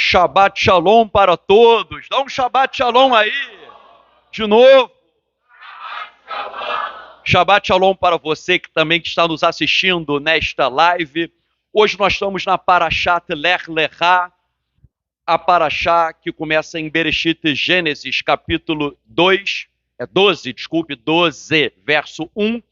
Shabbat Shalom para todos. Dá um Shabbat Shalom aí. De novo. Shabbat Shalom para você que também está nos assistindo nesta live. Hoje nós estamos na Parashat Lech Lechá, a Parashá que começa em Bereshit Gênesis, capítulo 12, verso 1.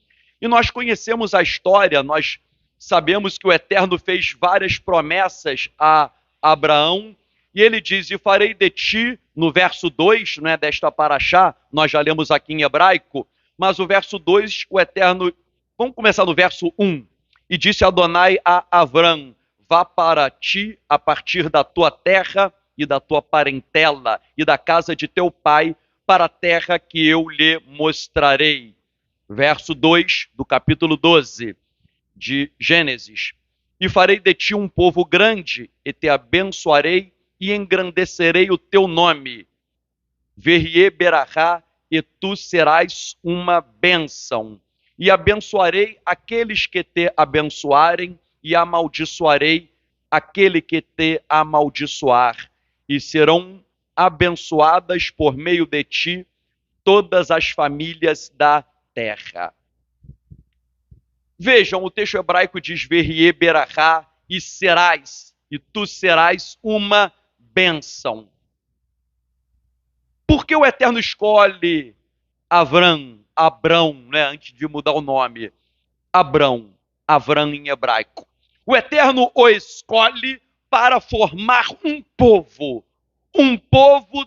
E nós conhecemos a história, nós sabemos que o Eterno fez várias promessas a Abraão, e ele diz, e farei de ti, no verso 2, né, desta Parashá, nós já lemos aqui em hebraico, mas o verso 2, o Eterno, vamos começar no verso 1, e disse Adonai a Avram, vá para ti, a partir da tua terra e da tua parentela e da casa de teu pai, para a terra que eu lhe mostrarei. Verso 2 do capítulo 12 de Gênesis. E farei de ti um povo grande, e te abençoarei, e engrandecerei o teu nome. Verriê berachá, e tu serás uma bênção. E abençoarei aqueles que te abençoarem, e amaldiçoarei aquele que te amaldiçoar. E serão abençoadas por meio de ti todas as famílias da terra. Vejam, o texto hebraico diz Verriê berachá, e serás, e tu serás uma bênção. Por que o Eterno escolhe Abrão, né, antes de mudar o nome? Avram em hebraico. O Eterno o escolhe para formar um povo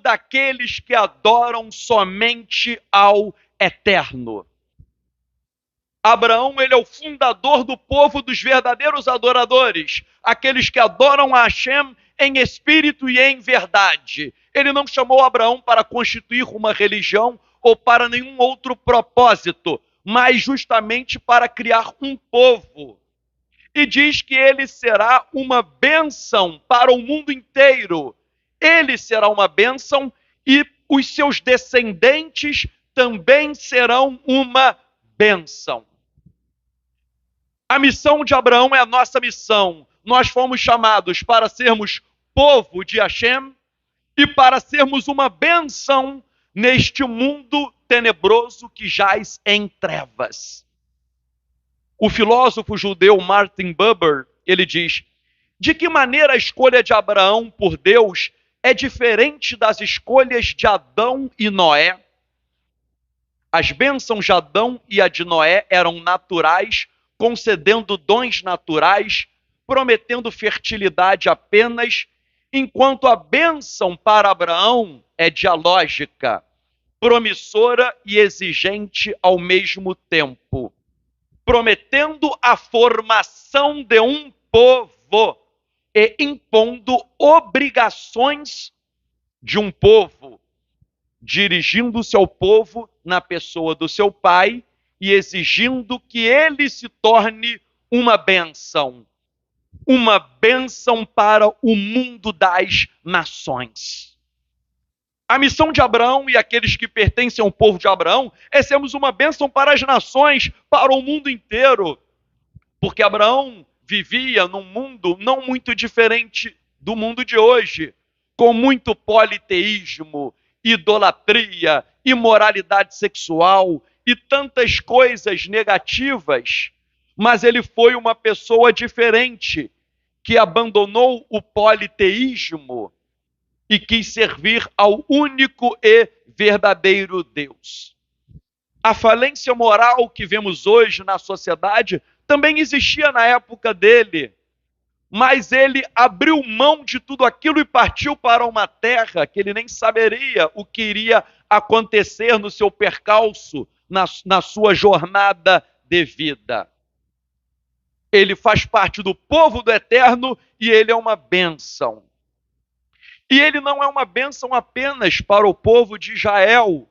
daqueles que adoram somente ao Eterno. Abraão, ele é o fundador do povo dos verdadeiros adoradores, aqueles que adoram a Hashem em espírito e em verdade. Ele não chamou Abraão para constituir uma religião ou para nenhum outro propósito, mas justamente para criar um povo. E diz que ele será uma bênção para o mundo inteiro. Ele será uma bênção e os seus descendentes também serão uma bênção. A missão de Abraão é a nossa missão. Nós fomos chamados para sermos povo de Hashem e para sermos uma bênção neste mundo tenebroso que jaz em trevas. O filósofo judeu Martin Buber, ele diz, de que maneira a escolha de Abraão por Deus é diferente das escolhas de Adão e Noé? As bênçãos de Adão e a de Noé eram naturais, concedendo dons naturais, prometendo fertilidade apenas, enquanto a bênção para Abraão é dialógica, promissora e exigente ao mesmo tempo, prometendo a formação de um povo e impondo obrigações de um povo, dirigindo-se ao povo na pessoa do seu pai e exigindo que ele se torne uma bênção para o mundo das nações. A missão de Abraão e aqueles que pertencem ao povo de Abraão é sermos uma bênção para as nações, para o mundo inteiro, porque Abraão vivia num mundo não muito diferente do mundo de hoje, com muito politeísmo, idolatria, imoralidade sexual e tantas coisas negativas, mas ele foi uma pessoa diferente, que abandonou o politeísmo e quis servir ao único e verdadeiro Deus. A falência moral que vemos hoje na sociedade também existia na época dele, mas ele abriu mão de tudo aquilo e partiu para uma terra que ele nem saberia o que iria acontecer no seu percalço, na sua jornada de vida. Ele faz parte do povo do Eterno e ele é uma bênção. E ele não é uma bênção apenas para o povo de Israel,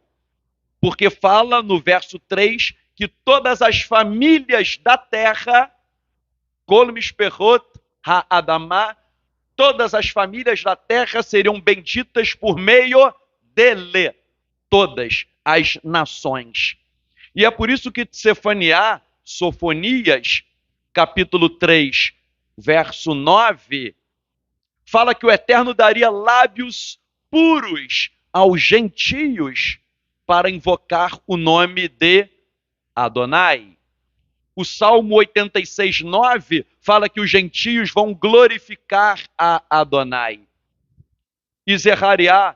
porque fala no verso 3 que todas as famílias da terra, Kol Mishperot Ha'adamah, todas as famílias da terra seriam benditas por meio dele, todas as nações. E é por isso que Sofonias, capítulo 3, verso 9, fala que o Eterno daria lábios puros aos gentios para invocar o nome de Adonai. O Salmo 86:9 fala que os gentios vão glorificar a Adonai. E Zacarias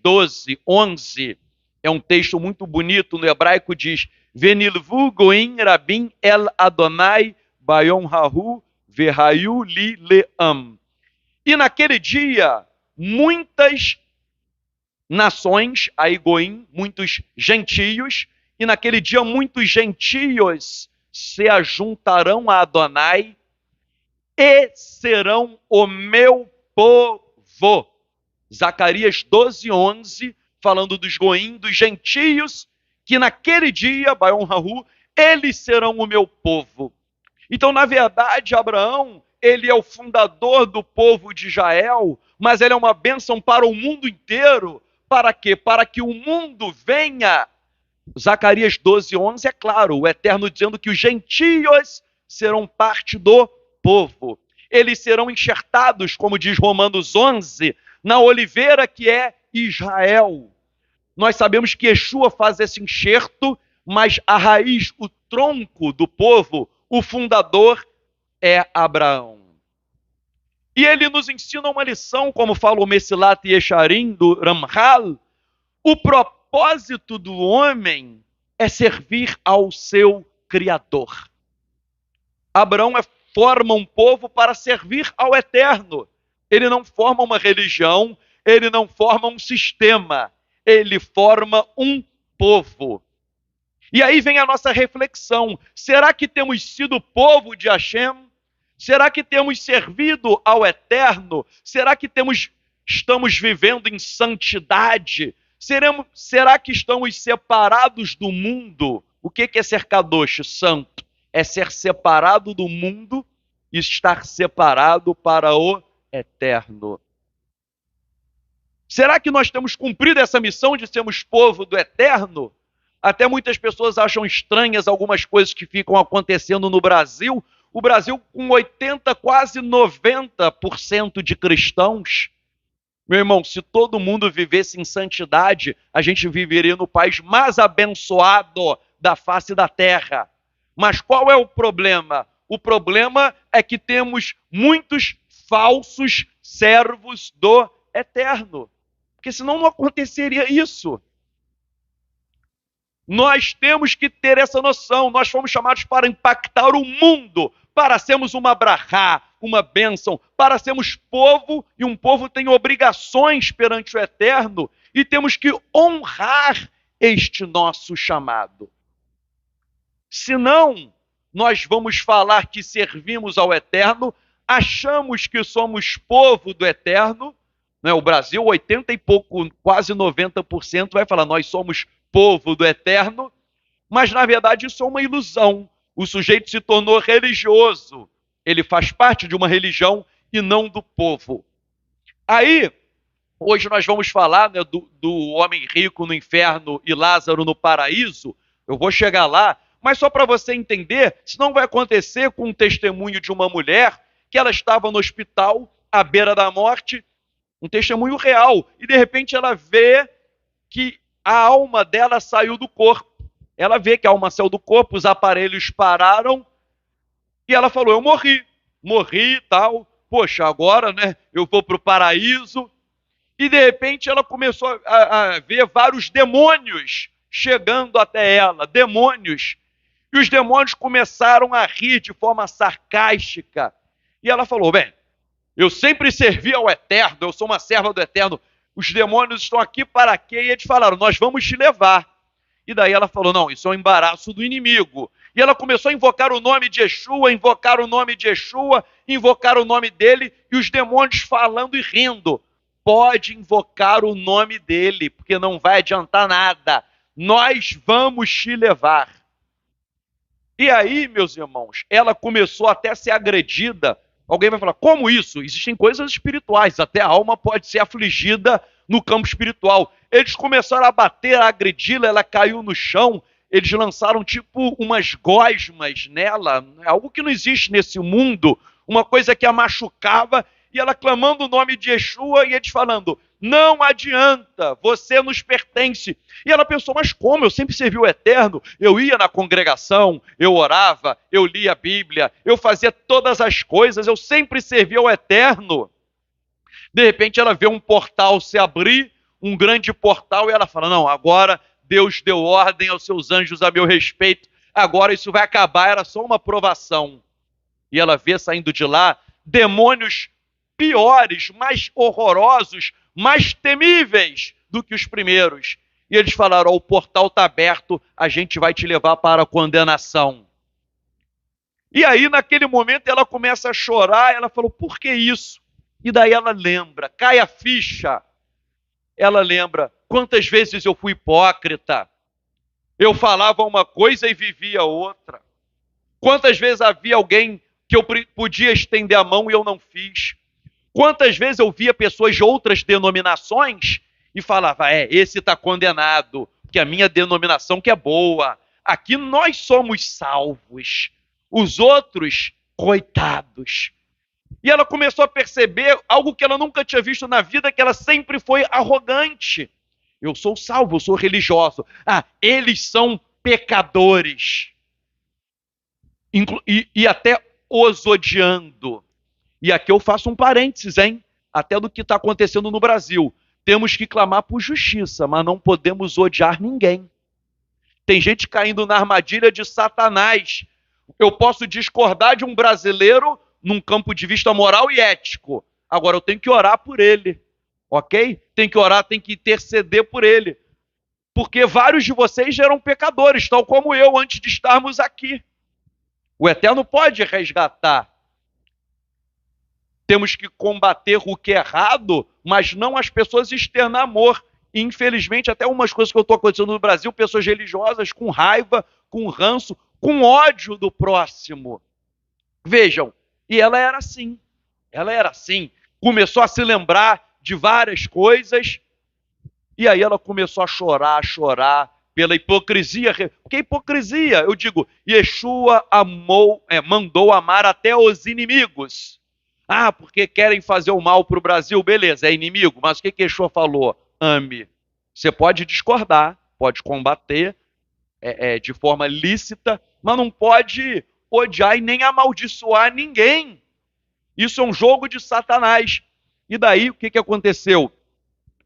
12:11 é um texto muito bonito, no hebraico diz: Venilvu goim rabim el Adonai bayon hahu verhayu li leam. E naquele dia, muitas nações, aí goim, muitos gentios, e naquele dia muitos gentios se ajuntarão a Adonai e serão o meu povo. Zacarias 12:11, falando dos goim, dos gentios, que naquele dia, Bayon Hahu, eles serão o meu povo. Então, na verdade, Abraão, ele é o fundador do povo de Israel, mas ele é uma bênção para o mundo inteiro. Para quê? Para que o mundo venha. Zacarias 12:11 é claro, o Eterno dizendo que os gentios serão parte do povo. Eles serão enxertados, como diz Romanos 11, na oliveira que é Israel. Nós sabemos que Yeshua faz esse enxerto, mas a raiz, o tronco do povo, o fundador é Abraão. E ele nos ensina uma lição, como fala o Mesilat Yesharim, do Ramchal. O propósito do homem é servir ao seu Criador. Abraão forma um povo para servir ao Eterno. Ele não forma uma religião, ele não forma um sistema, ele forma um povo. E aí vem a nossa reflexão: será que temos sido povo de Hashem? Será que temos servido ao Eterno? Será que estamos vivendo em santidade? Será que estamos separados do mundo? O que é ser kadosh, santo? É ser separado do mundo e estar separado para o Eterno. Será que nós temos cumprido essa missão de sermos povo do Eterno? Até muitas pessoas acham estranhas algumas coisas que ficam acontecendo no Brasil. O Brasil com 80%, quase 90% de cristãos. Meu irmão, se todo mundo vivesse em santidade, a gente viveria no país mais abençoado da face da terra. Mas qual é o problema? O problema é que temos muitos falsos servos do Eterno. Porque senão não aconteceria isso. Nós temos que ter essa noção. Nós fomos chamados para impactar o mundo, para sermos uma brachá, uma bênção, para sermos povo, e um povo tem obrigações perante o Eterno, e temos que honrar este nosso chamado. Senão, nós vamos falar que servimos ao Eterno, achamos que somos povo do Eterno, né? O Brasil, 80 e pouco, quase 90% vai falar, nós somos povo do Eterno, mas na verdade isso é uma ilusão. O sujeito se tornou religioso, ele faz parte de uma religião e não do povo. Aí, hoje nós vamos falar, né, do homem rico no inferno e Lázaro no paraíso. Eu vou chegar lá, mas só para você entender, senão vai acontecer com um testemunho de uma mulher que ela estava no hospital, à beira da morte, um testemunho real, e de repente ela vê que a alma dela saiu do corpo. Ela vê que a alma saiu do corpo, os aparelhos pararam, e ela falou, eu morri e tal, poxa, agora, né, eu vou para o paraíso. E de repente ela começou a ver vários demônios chegando até ela, demônios. E os demônios começaram a rir de forma sarcástica. E ela falou, bem, eu sempre servi ao Eterno, eu sou uma serva do Eterno, os demônios estão aqui para quê? E eles falaram, nós vamos te levar. E daí ela falou, não, isso é um embaraço do inimigo. E ela começou a invocar o nome de Yeshua, invocar o nome de Yeshua, invocar o nome dele, e os demônios falando e rindo. Pode invocar o nome dele, porque não vai adiantar nada. Nós vamos te levar. E aí, meus irmãos, ela começou até a ser agredida. Alguém vai falar, como isso? Existem coisas espirituais, até a alma pode ser afligida no campo espiritual. Eles começaram a bater, a agredi-la, ela caiu no chão, eles lançaram tipo umas gosmas nela, algo que não existe nesse mundo, uma coisa que a machucava, e ela clamando o nome de Yeshua, e eles falando, não adianta, você nos pertence. E ela pensou, mas como? Eu sempre servi o Eterno, eu ia na congregação, eu orava, eu lia a Bíblia, eu fazia todas as coisas, eu sempre servi ao Eterno. De repente ela vê um portal se abrir, um grande portal, e ela fala, não, agora Deus deu ordem aos seus anjos a meu respeito, agora isso vai acabar, era só uma provação. E ela vê saindo de lá demônios piores, mais horrorosos, mais temíveis do que os primeiros. E eles falaram, o portal está aberto, a gente vai te levar para a condenação. E aí, naquele momento, ela começa a chorar, ela falou, por que isso? E daí ela lembra, cai a ficha. Ela lembra, quantas vezes eu fui hipócrita. Eu falava uma coisa e vivia outra. Quantas vezes havia alguém que eu podia estender a mão e eu não fiz. Quantas vezes eu via pessoas de outras denominações e falava, esse está condenado, porque a minha denominação que é boa. Aqui nós somos salvos. Os outros, coitados. E ela começou a perceber algo que ela nunca tinha visto na vida, que ela sempre foi arrogante. Eu sou salvo, eu sou religioso. Eles são pecadores. E até os odiando. E aqui eu faço um parênteses, até do que está acontecendo no Brasil. Temos que clamar por justiça, mas não podemos odiar ninguém. Tem gente caindo na armadilha de Satanás. Eu posso discordar de um brasileiro num campo de vista moral e ético. Agora eu tenho que orar por ele, ok? Tem que orar, tem que interceder por ele. Porque vários de vocês eram pecadores, tal como eu, antes de estarmos aqui. O Eterno pode resgatar. Temos que combater o que é errado, mas não as pessoas externar amor. E, infelizmente, até umas coisas que eu estou acontecendo no Brasil, pessoas religiosas com raiva, com ranço, com ódio do próximo. Vejam, e ela era assim. Ela era assim. Começou a se lembrar de várias coisas, e aí ela começou a chorar pela hipocrisia. Porque hipocrisia, eu digo, Yeshua mandou amar até os inimigos. Porque querem fazer o mal para o Brasil, beleza, é inimigo, mas o que Yeshua falou? Ame. Você pode discordar, pode combater de forma lícita, mas não pode odiar e nem amaldiçoar ninguém. Isso é um jogo de Satanás. E daí, o que aconteceu?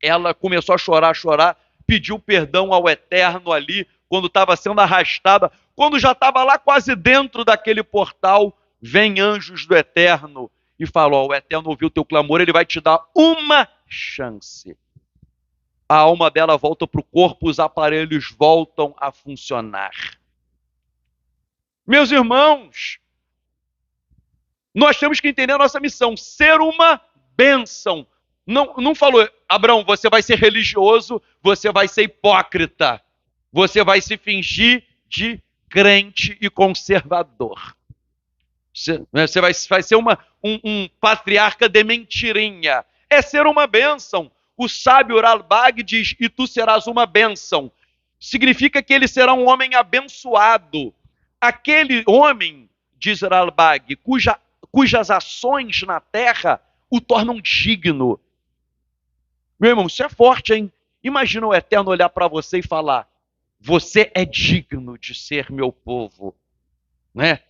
Ela começou a chorar, pediu perdão ao Eterno ali, quando estava sendo arrastada, quando já estava lá quase dentro daquele portal, vem anjos do Eterno e falam, o Eterno ouviu o teu clamor, ele vai te dar uma chance. A alma dela volta para o corpo, os aparelhos voltam a funcionar. Meus irmãos, nós temos que entender a nossa missão, ser uma bênção. Não falou, Abraão, você vai ser religioso, você vai ser hipócrita, você vai se fingir de crente e conservador. Você vai ser um patriarca de mentirinha. É ser uma bênção. O sábio Ralbag diz, e tu serás uma bênção. Significa que ele será um homem abençoado. Aquele homem, diz Ralbag, cujas ações na terra o tornam digno. Meu irmão, isso é forte, hein? Imagina o Eterno olhar para você e falar, você é digno de ser meu povo. Né?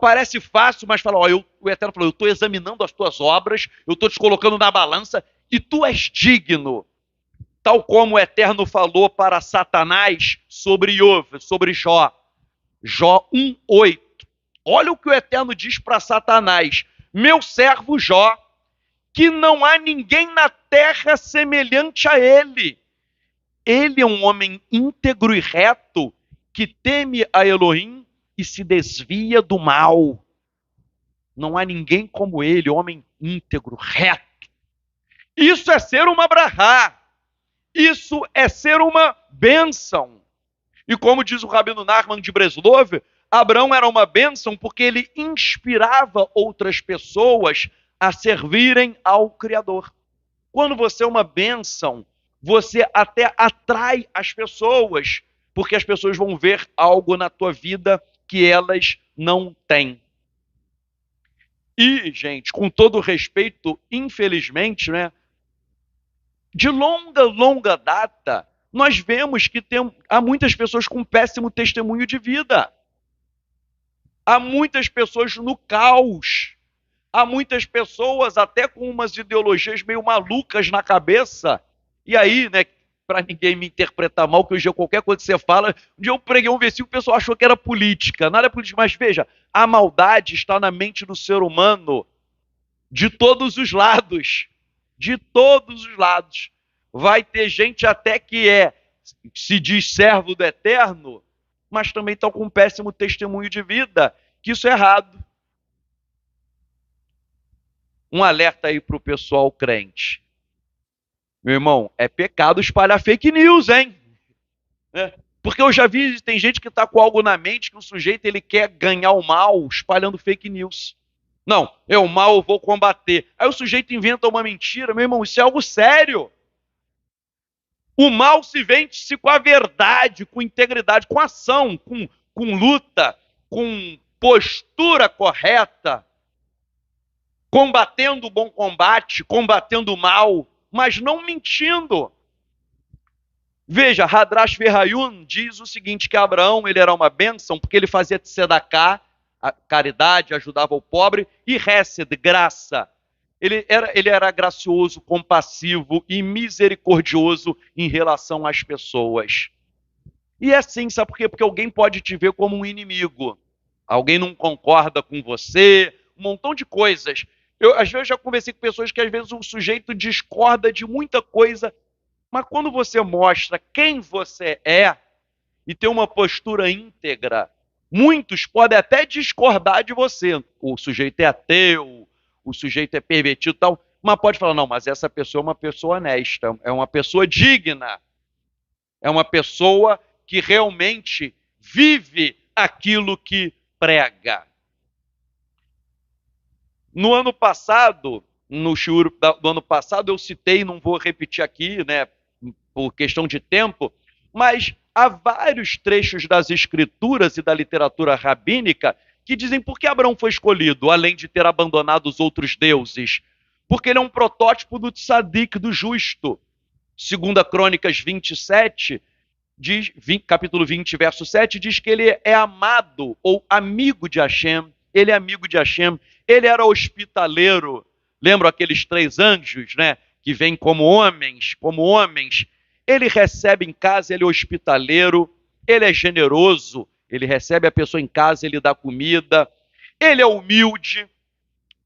Parece fácil, mas fala, o Eterno falou, eu estou examinando as tuas obras, eu estou te colocando na balança, e tu és digno. Tal como o Eterno falou para Satanás sobre Iov, sobre Jó. Jó 1:8. Olha o que o Eterno diz para Satanás. Meu servo Jó, que não há ninguém na terra semelhante a ele. Ele é um homem íntegro e reto, que teme a Elohim e se desvia do mal. Não há ninguém como ele, homem íntegro, reto. Isso é ser uma brahá. Isso é ser uma bênção. E como diz o Rabino Nachman de Breslov, Abraão era uma bênção porque ele inspirava outras pessoas a servirem ao Criador. Quando você é uma bênção, você até atrai as pessoas, porque as pessoas vão ver algo na tua vida que elas não têm. E, gente, com todo respeito, infelizmente, né, de longa data, nós vemos que há muitas pessoas com péssimo testemunho de vida. Há muitas pessoas no caos. Há muitas pessoas até com umas ideologias meio malucas na cabeça. E aí, né, para ninguém me interpretar mal, que hoje qualquer coisa que você fala, um dia eu preguei um versículo, o pessoal achou que era política. Nada é política, mas veja, a maldade está na mente do ser humano de todos os lados. De todos os lados. Vai ter gente até que se diz servo do eterno, mas também está com um péssimo testemunho de vida, que isso é errado. Um alerta aí para o pessoal crente. Meu irmão, é pecado espalhar fake news, hein? Porque eu já vi, tem gente que está com algo na mente, que o sujeito ele quer ganhar o mal espalhando fake news. Não, o mal eu vou combater. Aí o sujeito inventa uma mentira. Meu irmão, isso é algo sério. O mal se vence com a verdade, com integridade, com ação, com luta, com postura correta, combatendo o bom combate, combatendo o mal, mas não mentindo. Veja, Hadrash Verhayun diz o seguinte, que Abraão ele era uma bênção porque ele fazia tzedakah, a caridade, ajudava o pobre, e hesed, graça. Ele era gracioso, compassivo e misericordioso em relação às pessoas. E é assim, sabe por quê? Porque alguém pode te ver como um inimigo. Alguém não concorda com você, um montão de coisas. Às vezes, já conversei com pessoas que às vezes o sujeito discorda de muita coisa, mas quando você mostra quem você é e tem uma postura íntegra, muitos podem até discordar de você. O sujeito é ateu, o sujeito é pervertido e tal, mas pode falar, não, mas essa pessoa é uma pessoa honesta, é uma pessoa digna, é uma pessoa que realmente vive aquilo que prega. No ano passado, no shiur do ano passado, eu citei, não vou repetir aqui, né, por questão de tempo, mas há vários trechos das escrituras e da literatura rabínica que dizem por que Abraão foi escolhido, além de ter abandonado os outros deuses. Porque ele é um protótipo do tzadik, do justo. Segunda Crônicas 27, capítulo 20, verso 7, diz que ele é amado ou amigo de Hashem. Ele é amigo de Hashem. Ele era hospitaleiro. Lembram aqueles 3 anjos, né? Que vêm como homens, Ele recebe em casa, ele é hospitaleiro, ele é generoso, ele recebe a pessoa em casa, ele dá comida, ele é humilde.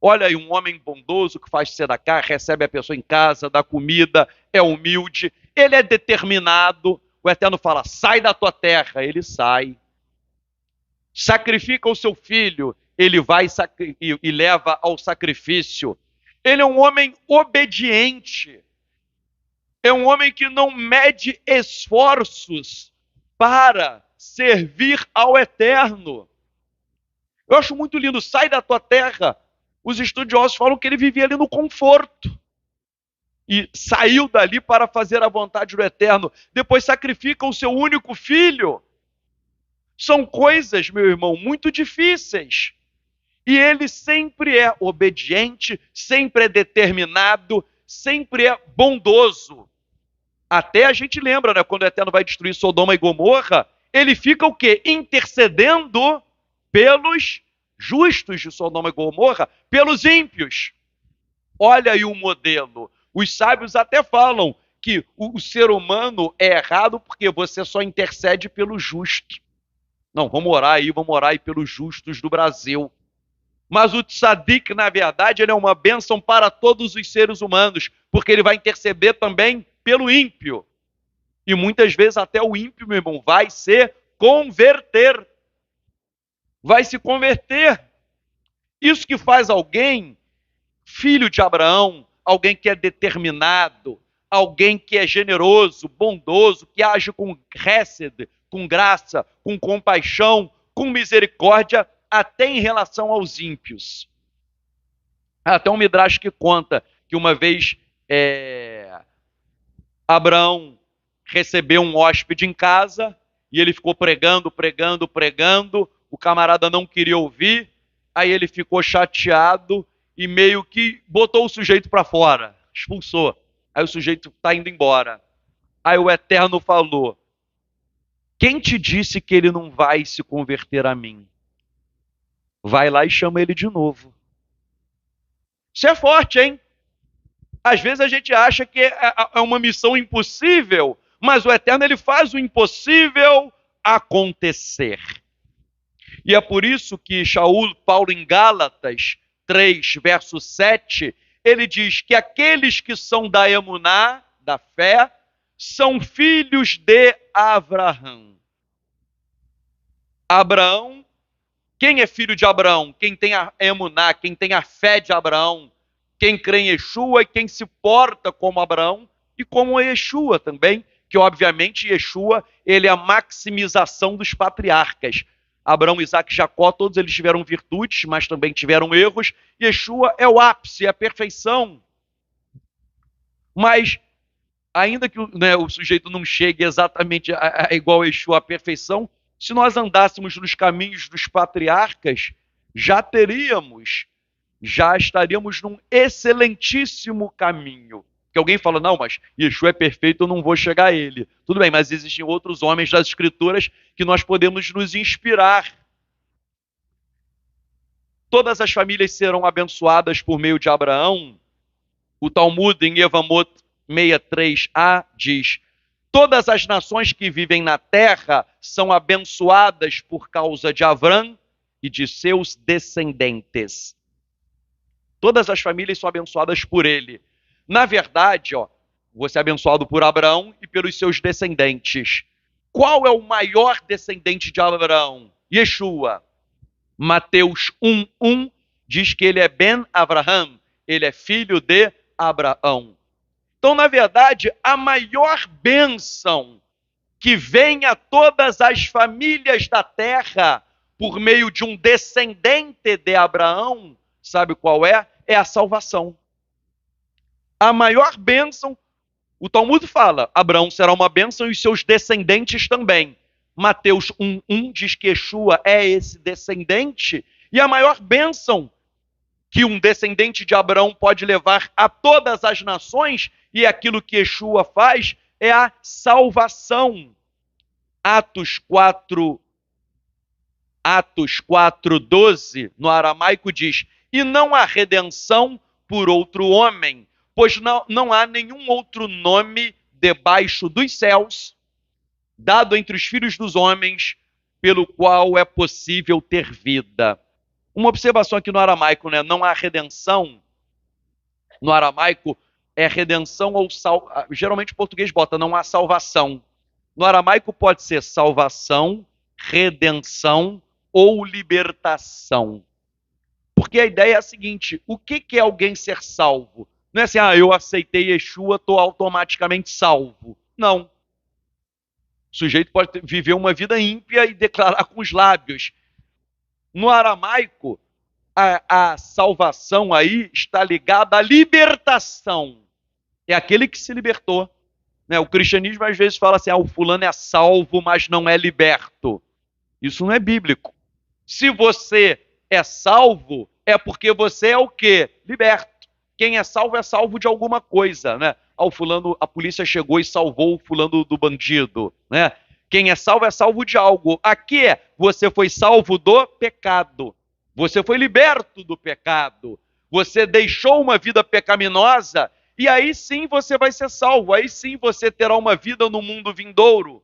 Olha aí, um homem bondoso que faz tzedakah, recebe a pessoa em casa, dá comida, é humilde, ele é determinado. O Eterno fala, sai da tua terra, ele sai. Sacrifica o seu filho, ele vai e leva ao sacrifício. Ele é um homem obediente. É um homem que não mede esforços para servir ao Eterno. Eu acho muito lindo, sai da tua terra. Os estudiosos falam que ele vivia ali no conforto. E saiu dali para fazer a vontade do Eterno. Depois sacrifica o seu único filho. São coisas, meu irmão, muito difíceis. E ele sempre é obediente, sempre é determinado, sempre é bondoso. Até a gente lembra, né, quando o Eterno vai destruir Sodoma e Gomorra, ele fica o quê? Intercedendo pelos justos de Sodoma e Gomorra, pelos ímpios. Olha aí o modelo. Os sábios até falam que o ser humano é errado porque você só intercede pelo justo. Não, vamos orar aí pelos justos do Brasil. Mas o tzadik, na verdade, ele é uma bênção para todos os seres humanos, porque ele vai interceder também pelo ímpio. E muitas vezes até o ímpio, meu irmão, vai se converter. Vai se converter. Isso que faz alguém, filho de Abraão, alguém que é determinado, alguém que é generoso, bondoso, que age com hesed, com graça, com compaixão, com misericórdia, até em relação aos ímpios. Até um midrash que conta que uma vez Abraão recebeu um hóspede em casa e ele ficou pregando, o camarada não queria ouvir, Aí ele ficou chateado e meio que botou o sujeito para fora, expulsou. Aí o sujeito está indo embora. Aí o Eterno falou: quem te disse que ele não vai se converter a mim? Vai lá e chama ele de novo. Isso é forte, hein? Às vezes a gente acha que é uma missão impossível, mas o Eterno ele faz o impossível acontecer. E é por isso que Paulo em Gálatas 3, verso 7, ele diz que aqueles que são da emuná, da fé, são filhos de Abraão. Abraão, quem é filho de Abraão? Quem tem a emuná, quem tem a fé de Abraão, quem crê em Yeshua e quem se porta como Abraão e como Yeshua também, que obviamente Yeshua, ele é a maximização dos patriarcas. Abraão, Isaac e Jacó, todos eles tiveram virtudes, mas também tiveram erros. Yeshua é o ápice, é a perfeição. Mas, ainda que o sujeito não chegue exatamente igual a Yeshua à perfeição, se nós andássemos nos caminhos dos patriarcas, já estaríamos num excelentíssimo caminho. Que alguém fala, não, mas Yeshua é perfeito, eu não vou chegar a ele. Tudo bem, mas existem outros homens das Escrituras que nós podemos nos inspirar. Todas as famílias serão abençoadas por meio de Abraão. O Talmud, em Yevamot 63a, diz: todas as nações que vivem na terra são abençoadas por causa de Avrão e de seus descendentes. Todas as famílias são abençoadas por ele. Na verdade, você é abençoado por Abraão e pelos seus descendentes. Qual é o maior descendente de Abraão? Yeshua. Mateus 1:1 diz que ele é Ben Abraham, ele é filho de Abraão. Então, na verdade, a maior bênção que vem a todas as famílias da terra por meio de um descendente de Abraão, sabe qual é? É a salvação. A maior bênção, o Talmud fala, Abraão será uma bênção e os seus descendentes também. Mateus 1:1 diz que Yeshua é esse descendente, e a maior bênção que um descendente de Abraão pode levar a todas as nações, e aquilo que Yeshua faz, é a salvação. Atos 4:12, no aramaico diz: e não há redenção por outro homem, pois não há nenhum outro nome debaixo dos céus, dado entre os filhos dos homens, pelo qual é possível ter vida. Uma observação aqui no aramaico, né? Não há redenção. No aramaico é redenção ou geralmente o português bota não há salvação. No aramaico pode ser salvação, redenção ou libertação. Porque a ideia é a seguinte: o que é alguém ser salvo? Não é assim, eu aceitei Yeshua, estou automaticamente salvo. Não. O sujeito pode viver uma vida ímpia e declarar com os lábios. No aramaico, a salvação aí está ligada à libertação. É aquele que se libertou. O cristianismo às vezes fala assim, o fulano é salvo, mas não é liberto. Isso não é bíblico. Se você é salvo, é porque você é o quê? Liberto. Quem é salvo de alguma coisa, né? O fulano, a polícia chegou e salvou o fulano do bandido, né? Quem é salvo de algo. Aqui você foi salvo do pecado. Você foi liberto do pecado. Você deixou uma vida pecaminosa e aí sim você vai ser salvo. Aí sim você terá uma vida no mundo vindouro.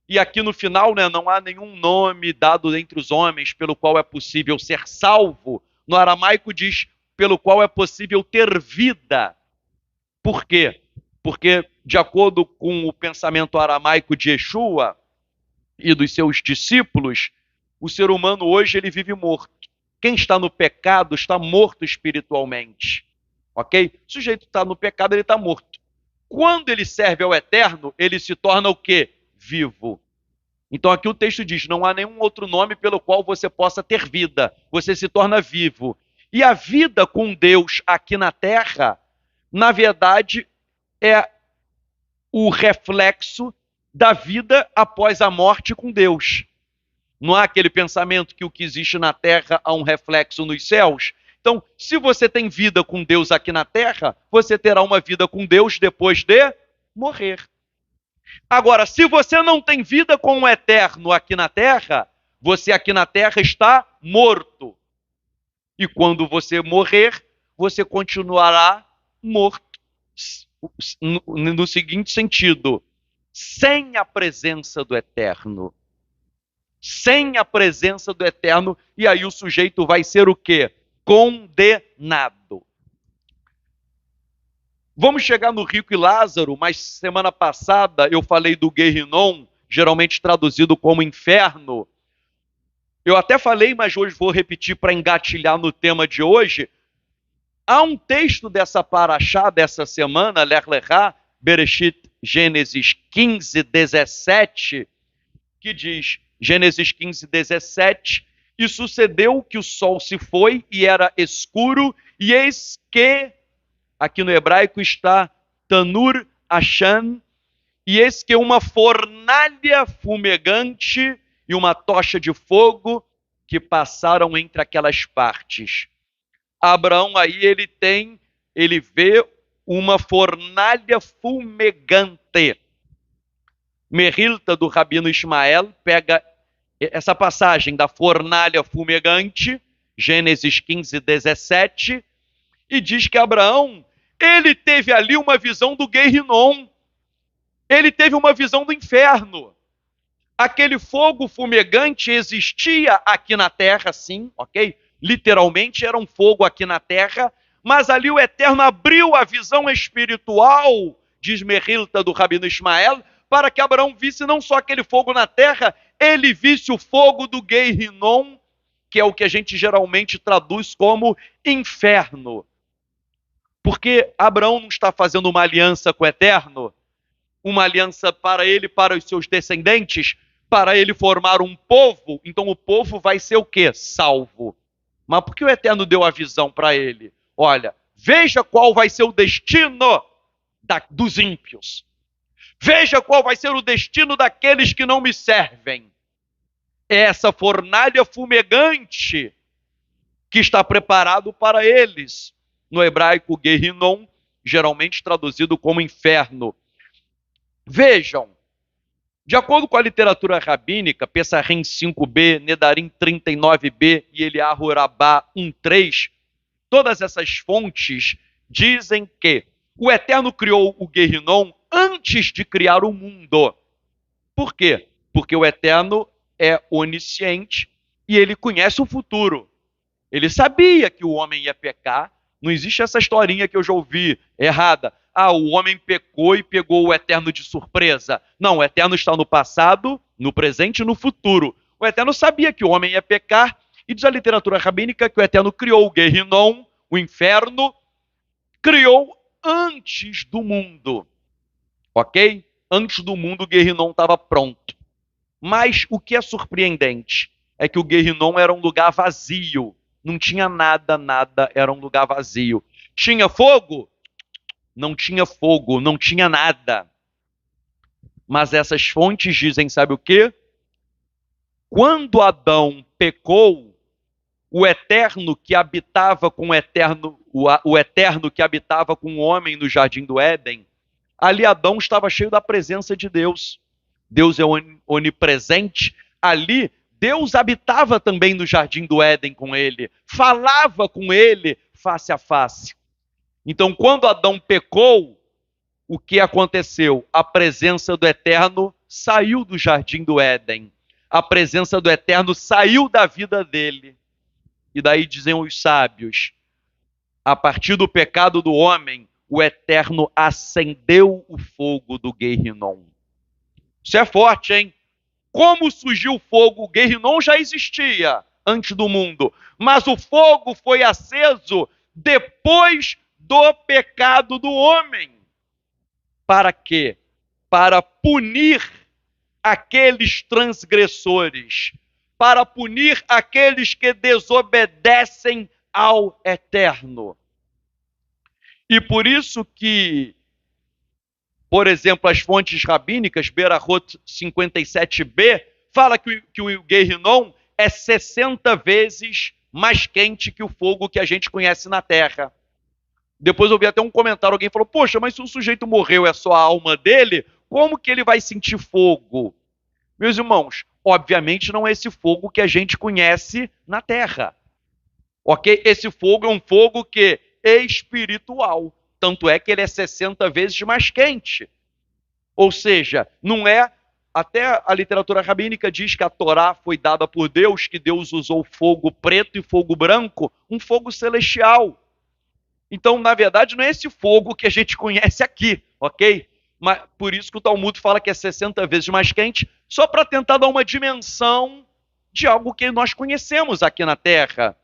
E aqui no final, não há nenhum nome dado entre os homens pelo qual é possível ser salvo. No aramaico diz, pelo qual é possível ter vida. Por quê? Porque, de acordo com o pensamento aramaico de Yeshua e dos seus discípulos, o ser humano hoje ele vive morto. Quem está no pecado está morto espiritualmente. Ok? O sujeito está no pecado, ele está morto. Quando ele serve ao Eterno, ele se torna o quê? Vivo. Então aqui o texto diz, não há nenhum outro nome pelo qual você possa ter vida. Você se torna vivo. E a vida com Deus aqui na terra, na verdade, é o reflexo da vida após a morte com Deus. Não há aquele pensamento que o que existe na terra há um reflexo nos céus? Então, se você tem vida com Deus aqui na terra, você terá uma vida com Deus depois de morrer. Agora, se você não tem vida com o eterno aqui na terra, você aqui na terra está morto. E quando você morrer, você continuará morto. No seguinte sentido, sem a presença do eterno. Sem a presença do eterno, e aí o sujeito vai ser o quê? Condenado. Vamos chegar no rico e Lázaro, mas semana passada eu falei do Guerrinom, geralmente traduzido como inferno. Eu até falei, mas hoje vou repetir para engatilhar no tema de hoje. Há um texto dessa paraxá, dessa semana, Lech Lechá, Bereshit, Gênesis 15, 17, que diz, Gênesis 15, 17, e sucedeu que o sol se foi e era escuro, e eis que, aqui no hebraico está Tanur Ashan, e eis que uma fornalha fumegante e uma tocha de fogo que passaram entre aquelas partes. Abraão aí ele vê uma fornalha fumegante. Merilta do Rabino Ismael pega essa passagem da fornalha fumegante, Gênesis 15, 17, e diz que Abraão, ele teve ali uma visão do Guerrinom, ele teve uma visão do inferno. Aquele fogo fumegante existia aqui na terra, sim, ok? Literalmente era um fogo aqui na terra, mas ali o Eterno abriu a visão espiritual, diz Merilta do Rabino Ismael, para que Abraão visse não só aquele fogo na terra, ele visse o fogo do Guerrinom, que é o que a gente geralmente traduz como inferno. Porque Abraão não está fazendo uma aliança com o Eterno, uma aliança para ele, para os seus descendentes, para ele formar um povo, então o povo vai ser o quê? Salvo. Mas por que o Eterno deu a visão para ele? Olha, veja qual vai ser o destino dos ímpios. Veja qual vai ser o destino daqueles que não me servem. É essa fornalha fumegante que está preparado para eles. No hebraico, Guerrinom, geralmente traduzido como inferno. Vejam, de acordo com a literatura rabínica, Pessahim 5b, Nedarim 39b e Eliyahu Rabbah 1.3, todas essas fontes dizem que o Eterno criou o Guerrinom antes de criar o mundo. Por quê? Porque o Eterno é onisciente e ele conhece o futuro. Ele sabia que o homem ia pecar. Não existe essa historinha que eu já ouvi errada. Ah, o homem pecou e pegou o Eterno de surpresa. Não, o Eterno está no passado, no presente e no futuro. O Eterno sabia que o homem ia pecar e diz a literatura rabínica que o Eterno criou o Guerrinom, o inferno, criou antes do mundo. Ok? Antes do mundo o Guerrinom estava pronto. Mas o que é surpreendente é que o Guerrinom era um lugar vazio. Não tinha nada, era um lugar vazio. Tinha fogo? Não tinha fogo, não tinha nada. Mas essas fontes dizem, sabe o quê? Quando Adão pecou, o eterno que habitava com o eterno que habitava com o homem no jardim do Éden, ali Adão estava cheio da presença de Deus. Deus é onipresente. Ali Deus habitava também no jardim do Éden com ele, falava com ele face a face. Então, quando Adão pecou, o que aconteceu? A presença do Eterno saiu do jardim do Éden. A presença do Eterno saiu da vida dele. E daí dizem os sábios, a partir do pecado do homem, o Eterno acendeu o fogo do Guerrinom. Isso é forte, hein? Como surgiu o fogo? O Guerrinom já existia antes do mundo, mas o fogo foi aceso depois do pecado do homem. Para quê? Para punir aqueles transgressores, para punir aqueles que desobedecem ao Eterno. E por isso que, por exemplo, as fontes rabínicas, Berahot 57b, fala que o Guerrinon é 60 vezes mais quente que o fogo que a gente conhece na Terra. Depois eu vi até um comentário, alguém falou, poxa, mas se o sujeito morreu, é só a alma dele, como que ele vai sentir fogo? Meus irmãos, obviamente não é esse fogo que a gente conhece na Terra. Ok? Esse fogo é um fogo que é espiritual. Tanto é que ele é 60 vezes mais quente. Ou seja, não é... Até a literatura rabínica diz que a Torá foi dada por Deus, que Deus usou fogo preto e fogo branco, um fogo celestial. Então, na verdade, não é esse fogo que a gente conhece aqui, ok? Mas, por isso que o Talmud fala que é 60 vezes mais quente, só para tentar dar uma dimensão de algo que nós conhecemos aqui na Terra.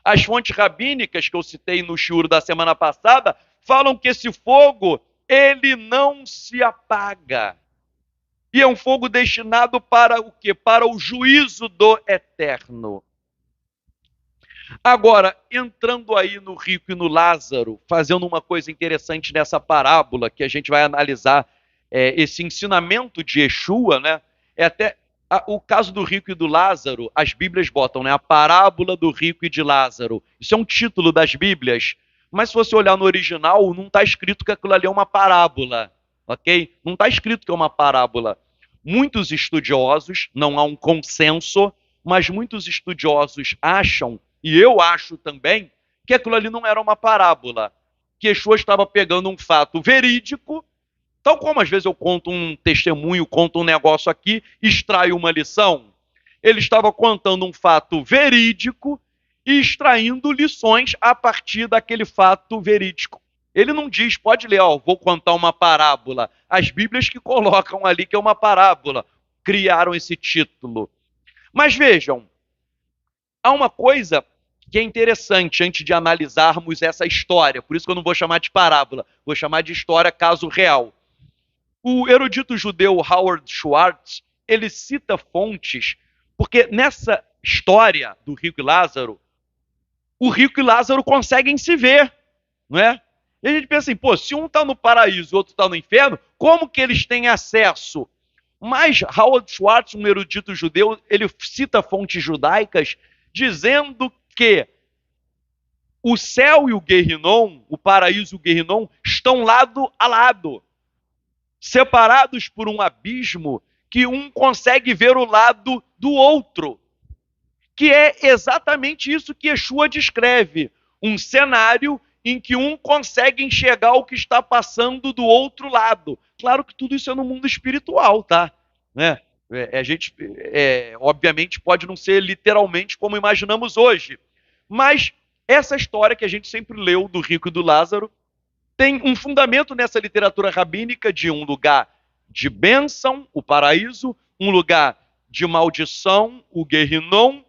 As fontes rabínicas que eu citei no shiur da semana passada falam que esse fogo, ele não se apaga. E é um fogo destinado para o quê? Para o juízo do eterno. Agora, entrando aí no rico e no Lázaro, fazendo uma coisa interessante nessa parábola, que a gente vai analisar esse ensinamento de Yeshua, né? É até o caso do rico e do Lázaro, as Bíblias botam, né? A parábola do rico e de Lázaro. Isso é um título das Bíblias, mas se você olhar no original, não está escrito que aquilo ali é uma parábola, ok? Não está escrito que é uma parábola. Muitos estudiosos, não há um consenso, mas muitos estudiosos acham, e eu acho também, que aquilo ali não era uma parábola, que Yeshua estava pegando um fato verídico, tal como às vezes eu conto um testemunho, conto um negócio aqui, extraio uma lição. Ele estava contando um fato verídico e extraindo lições a partir daquele fato verídico. Ele não diz, pode ler, ó, vou contar uma parábola. As Bíblias que colocam ali que é uma parábola, criaram esse título. Mas vejam, há uma coisa que é interessante antes de analisarmos essa história, por isso que eu não vou chamar de parábola, vou chamar de história caso real. O erudito judeu Howard Schwartz, ele cita fontes, porque nessa história do rico e Lázaro, o rico e Lázaro conseguem se ver, não é? E a gente pensa assim, pô, se um está no paraíso e o outro está no inferno, como que eles têm acesso? Mas Howard Schwartz, um erudito judeu, ele cita fontes judaicas dizendo que o céu e o Guerrinon, o paraíso e o Guerrinon, estão lado a lado, separados por um abismo que um consegue ver o lado do outro, que é exatamente isso que Yeshua descreve, um cenário em que um consegue enxergar o que está passando do outro lado. Claro que tudo isso é no mundo espiritual, tá? Né? A gente, obviamente, pode não ser literalmente como imaginamos hoje, mas essa história que a gente sempre leu do rico e do Lázaro tem um fundamento nessa literatura rabínica de um lugar de bênção, o paraíso, um lugar de maldição, o Guerrinon,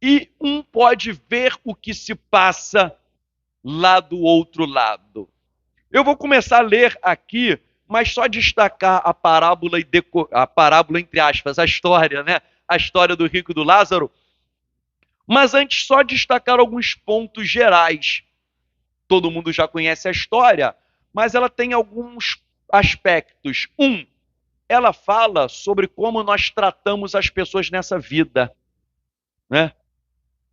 e um pode ver o que se passa lá do outro lado. Eu vou começar a ler aqui, mas só destacar a parábola, a parábola entre aspas, a história, né? A história do rico e do Lázaro. Mas antes, só destacar alguns pontos gerais. Todo mundo já conhece a história, mas ela tem alguns aspectos. Ela fala sobre como nós tratamos as pessoas nessa vida, né?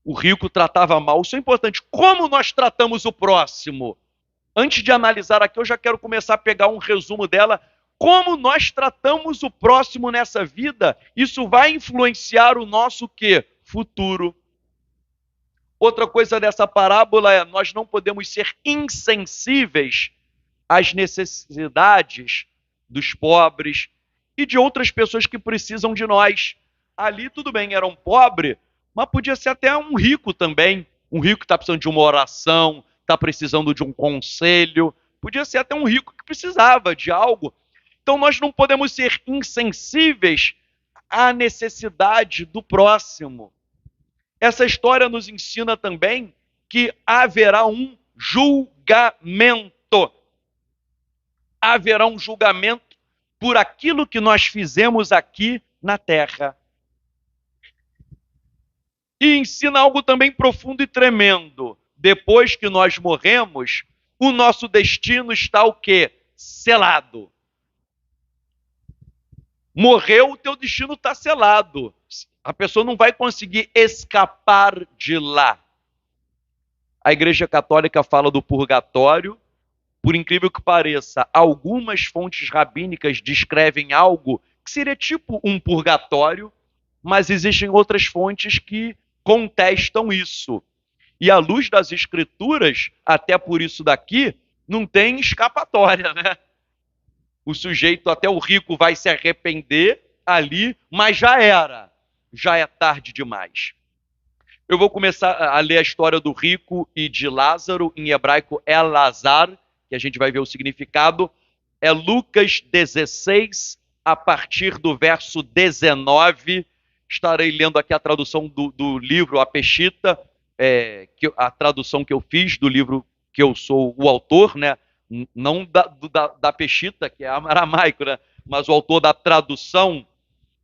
O rico tratava mal, isso é importante. Como nós tratamos o próximo? Antes de analisar aqui, eu já quero começar a pegar um resumo dela. Como nós tratamos o próximo nessa vida, isso vai influenciar o nosso quê? Futuro. Outra coisa dessa parábola é, nós não podemos ser insensíveis às necessidades dos pobres e de outras pessoas que precisam de nós. Ali, tudo bem, era um pobre, mas podia ser até um rico também. Um rico que está precisando de uma oração, está precisando de um conselho. Podia ser até um rico que precisava de algo. Então, nós não podemos ser insensíveis à necessidade do próximo. Essa história nos ensina também que haverá um julgamento. Haverá um julgamento por aquilo que nós fizemos aqui na Terra. E ensina algo também profundo e tremendo. Depois que nós morremos, o nosso destino está o quê? Selado. Morreu, o teu destino está selado. A pessoa não vai conseguir escapar de lá. A Igreja Católica fala do purgatório. Por incrível que pareça, algumas fontes rabínicas descrevem algo que seria tipo um purgatório, mas existem outras fontes que contestam isso. E à luz das escrituras, até por isso daqui, não tem escapatória, né? O sujeito, até o rico, vai se arrepender ali, mas já é tarde demais. Eu vou começar a ler a história do rico e de Lázaro, em hebraico Elazar, que a gente vai ver o significado. É Lucas 16, a partir do verso 19. Estarei lendo aqui a tradução do livro A Peshita, a tradução que eu fiz do livro que eu sou o autor, né? Não da Peshita, que é aramaico, né? Mas o autor da tradução.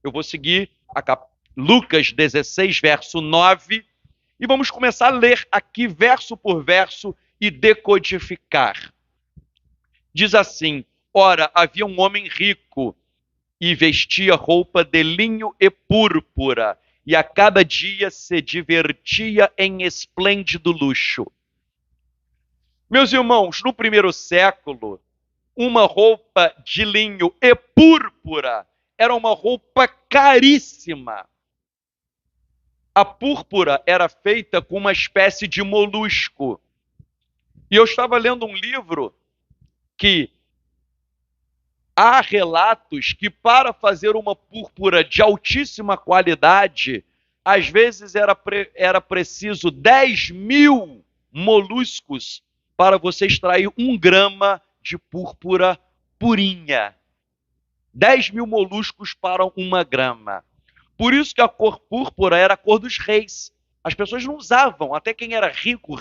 Eu vou seguir Lucas 16, verso 9, e vamos começar a ler aqui verso por verso e decodificar. Diz assim: ora, havia um homem rico e vestia roupa de linho e púrpura, e a cada dia se divertia em esplêndido luxo. Meus irmãos, no primeiro século, uma roupa de linho e púrpura era uma roupa caríssima. A púrpura era feita com uma espécie de molusco. E eu estava lendo um livro que há relatos que para fazer uma púrpura de altíssima qualidade, às vezes era preciso 10.000 moluscos para você extrair 1 grama de púrpura purinha. 10.000 moluscos para 1 grama. Por isso que a cor púrpura era a cor dos reis. As pessoas não usavam, até quem era rico,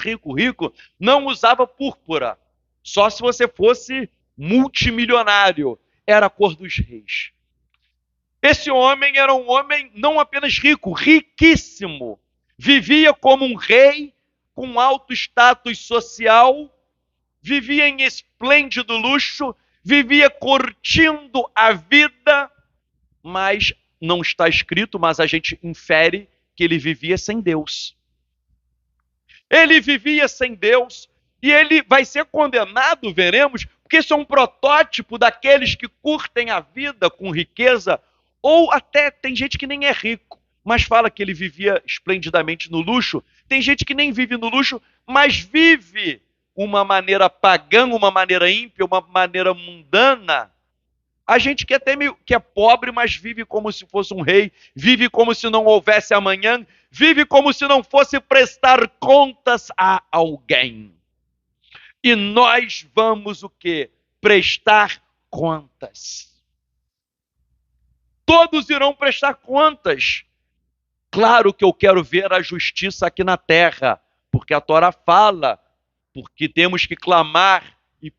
não usava púrpura. Só se você fosse multimilionário, era a cor dos reis. Esse homem era um homem não apenas rico, riquíssimo. Vivia como um rei, com alto status social, vivia em esplêndido luxo, vivia curtindo a vida, mas não está escrito, mas a gente infere que ele vivia sem Deus. Ele vivia sem Deus e ele vai ser condenado, veremos, porque isso é um protótipo daqueles que curtem a vida com riqueza, ou até tem gente que nem é rico, mas fala que ele vivia esplendidamente no luxo. Tem gente que nem vive no luxo, mas vive uma maneira pagã, uma maneira ímpia, uma maneira mundana. A gente que até que é pobre, mas vive como se fosse um rei, vive como se não houvesse amanhã, vive como se não fosse prestar contas a alguém. E nós vamos o quê? Prestar contas. Todos irão prestar contas. Claro que eu quero ver a justiça aqui na terra, porque a Torá fala, porque temos que clamar, e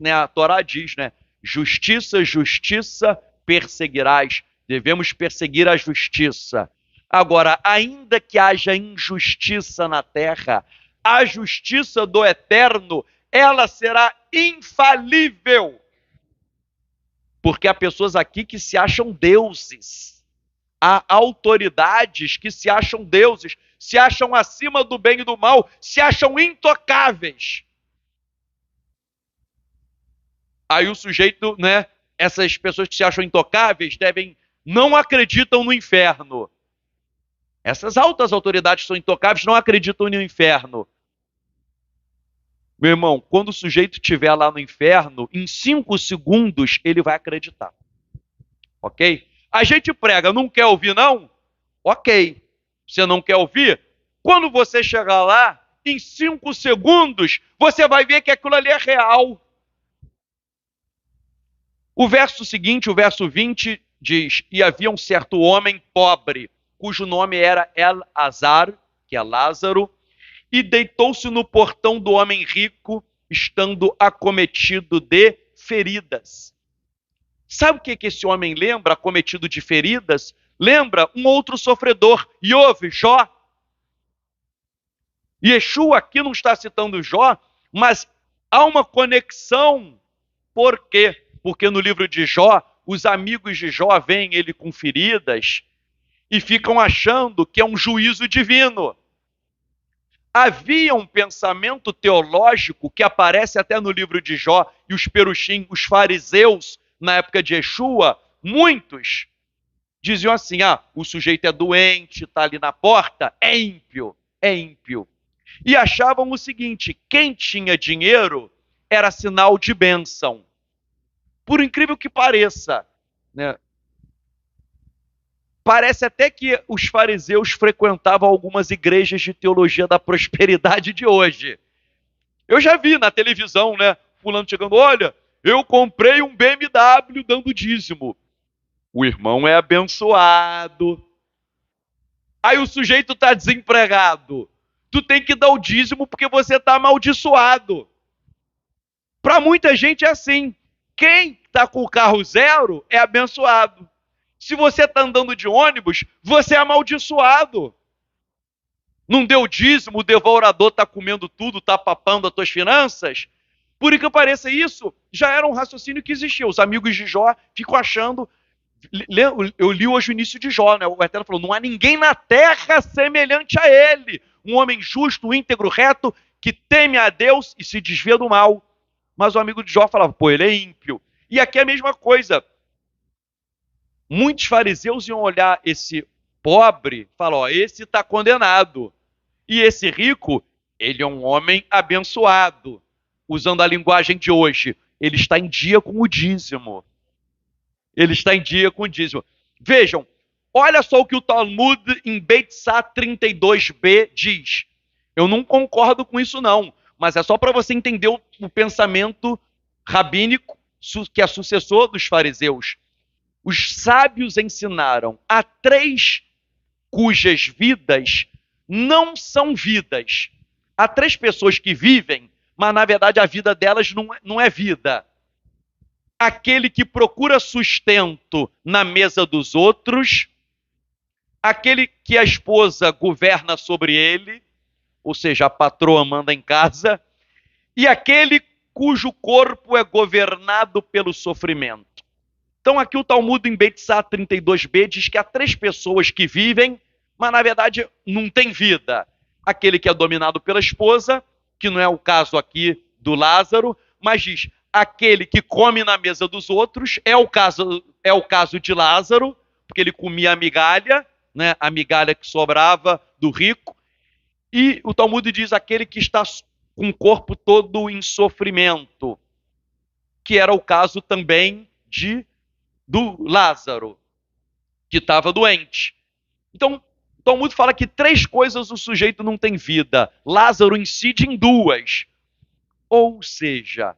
a Torá diz, né? Justiça, justiça, perseguirás. Devemos perseguir a justiça. Agora, ainda que haja injustiça na terra, a justiça do Eterno, ela será infalível. Porque há pessoas aqui que se acham deuses. Há autoridades que se acham deuses, se acham acima do bem e do mal, se acham intocáveis. Aí o sujeito, né? Essas pessoas que se acham intocáveis não acreditam no inferno. Essas altas autoridades que são intocáveis não acreditam no inferno. Meu irmão, quando o sujeito estiver lá no inferno, em 5 segundos ele vai acreditar. Ok? A gente prega, não quer ouvir não? Ok. Você não quer ouvir? Quando você chegar lá, em 5 segundos, você vai ver que aquilo ali é real. O verso seguinte, o verso 20, diz: e havia um certo homem pobre, cujo nome era Elazar, que é Lázaro, e deitou-se no portão do homem rico, estando acometido de feridas. Sabe o que esse homem lembra, acometido de feridas? Lembra um outro sofredor, Iov, Jó. Yeshua aqui não está citando Jó, mas há uma conexão. Por quê? Porque no livro de Jó, os amigos de Jó veem ele com feridas e ficam achando que é um juízo divino. Havia um pensamento teológico que aparece até no livro de Jó, e os perushim, os fariseus, na época de Yeshua, muitos diziam assim: o sujeito é doente, está ali na porta, é ímpio, é ímpio. E achavam o seguinte: quem tinha dinheiro era sinal de bênção. Por incrível que pareça, né? Parece até que os fariseus frequentavam algumas igrejas de teologia da prosperidade de hoje. Eu já vi na televisão, né? Fulano chegando: olha, eu comprei um BMW dando dízimo. O irmão é abençoado. Aí o sujeito está desempregado. Tu tem que dar o dízimo porque você está amaldiçoado. Para muita gente é assim. Quem está com o carro zero é abençoado. Se você está andando de ônibus, você é amaldiçoado. Não deu dízimo, o devorador está comendo tudo, está papando as tuas finanças. Por que pareça, isso já era um raciocínio que existia. Os amigos de Jó ficam achando... Eu li hoje o início de Jó, né? O Eterno falou: não há ninguém na terra semelhante a ele. Um homem justo, íntegro, reto, que teme a Deus e se desvia do mal. Mas o amigo de Jó falava: pô, ele é ímpio. E aqui é a mesma coisa. Muitos fariseus iam olhar esse pobre e falar: esse está condenado. E esse rico, ele é um homem abençoado. Usando a linguagem de hoje, ele está em dia com o dízimo. Ele está em dia com o dízimo. Vejam, olha só o que o Talmud em Beit Sá 32b diz. Eu não concordo com isso não, mas é só para você entender o pensamento rabínico que é sucessor dos fariseus. Os sábios ensinaram a três cujas vidas não são vidas. Há três pessoas que vivem, mas na verdade a vida delas não é vida. Aquele que procura sustento na mesa dos outros, aquele que a esposa governa sobre ele, ou seja, a patroa manda em casa, e aquele cujo corpo é governado pelo sofrimento. Então aqui o Talmud em Beit Sá 32b diz que há três pessoas que vivem, mas na verdade não tem vida. Aquele que é dominado pela esposa, que não é o caso aqui do Lázaro, mas diz: aquele que come na mesa dos outros, é o caso de Lázaro, porque ele comia a migalha, né, a migalha que sobrava do rico. E o Talmud diz: aquele que está com o corpo todo em sofrimento, que era o caso também do Lázaro, que estava doente. Então, o Talmud fala que três coisas o sujeito não tem vida. Lázaro incide em duas. Ou seja,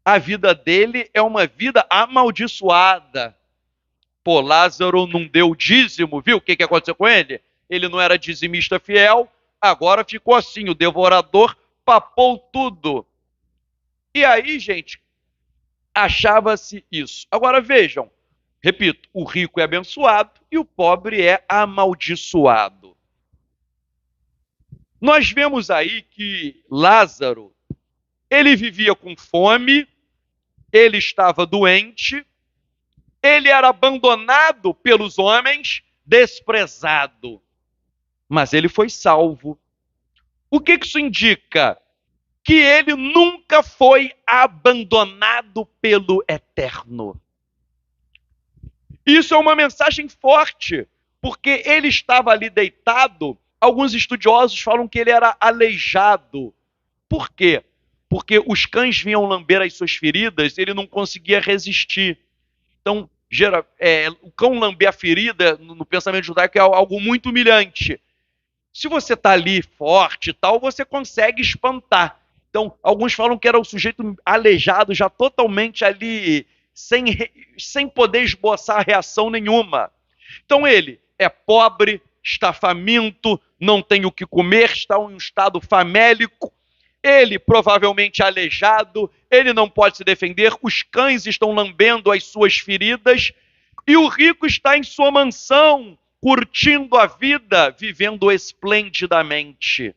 a vida dele é uma vida amaldiçoada. Pô, Lázaro não deu dízimo, viu o que aconteceu com ele? Ele não era dizimista fiel, agora ficou assim, o devorador papou tudo. E aí, gente, achava-se isso. Agora vejam, repito, o rico é abençoado e o pobre é amaldiçoado. Nós vemos aí que Lázaro, ele vivia com fome, ele estava doente, ele era abandonado pelos homens, desprezado, mas ele foi salvo. O que isso indica? Que ele nunca foi abandonado pelo Eterno. Isso é uma mensagem forte, porque ele estava ali deitado. Alguns estudiosos falam que ele era aleijado. Por quê? Porque os cães vinham lamber as suas feridas, ele não conseguia resistir. Então, o cão lamber a ferida, no pensamento judaico, é algo muito humilhante. Se você está ali forte e tal, você consegue espantar. Então, alguns falam que era o sujeito aleijado, já totalmente ali, sem poder esboçar reação nenhuma. Então, ele é pobre, está faminto, não tem o que comer, está em um estado famélico. Ele provavelmente aleijado, ele não pode se defender, os cães estão lambendo as suas feridas, e o rico está em sua mansão, curtindo a vida, vivendo esplendidamente.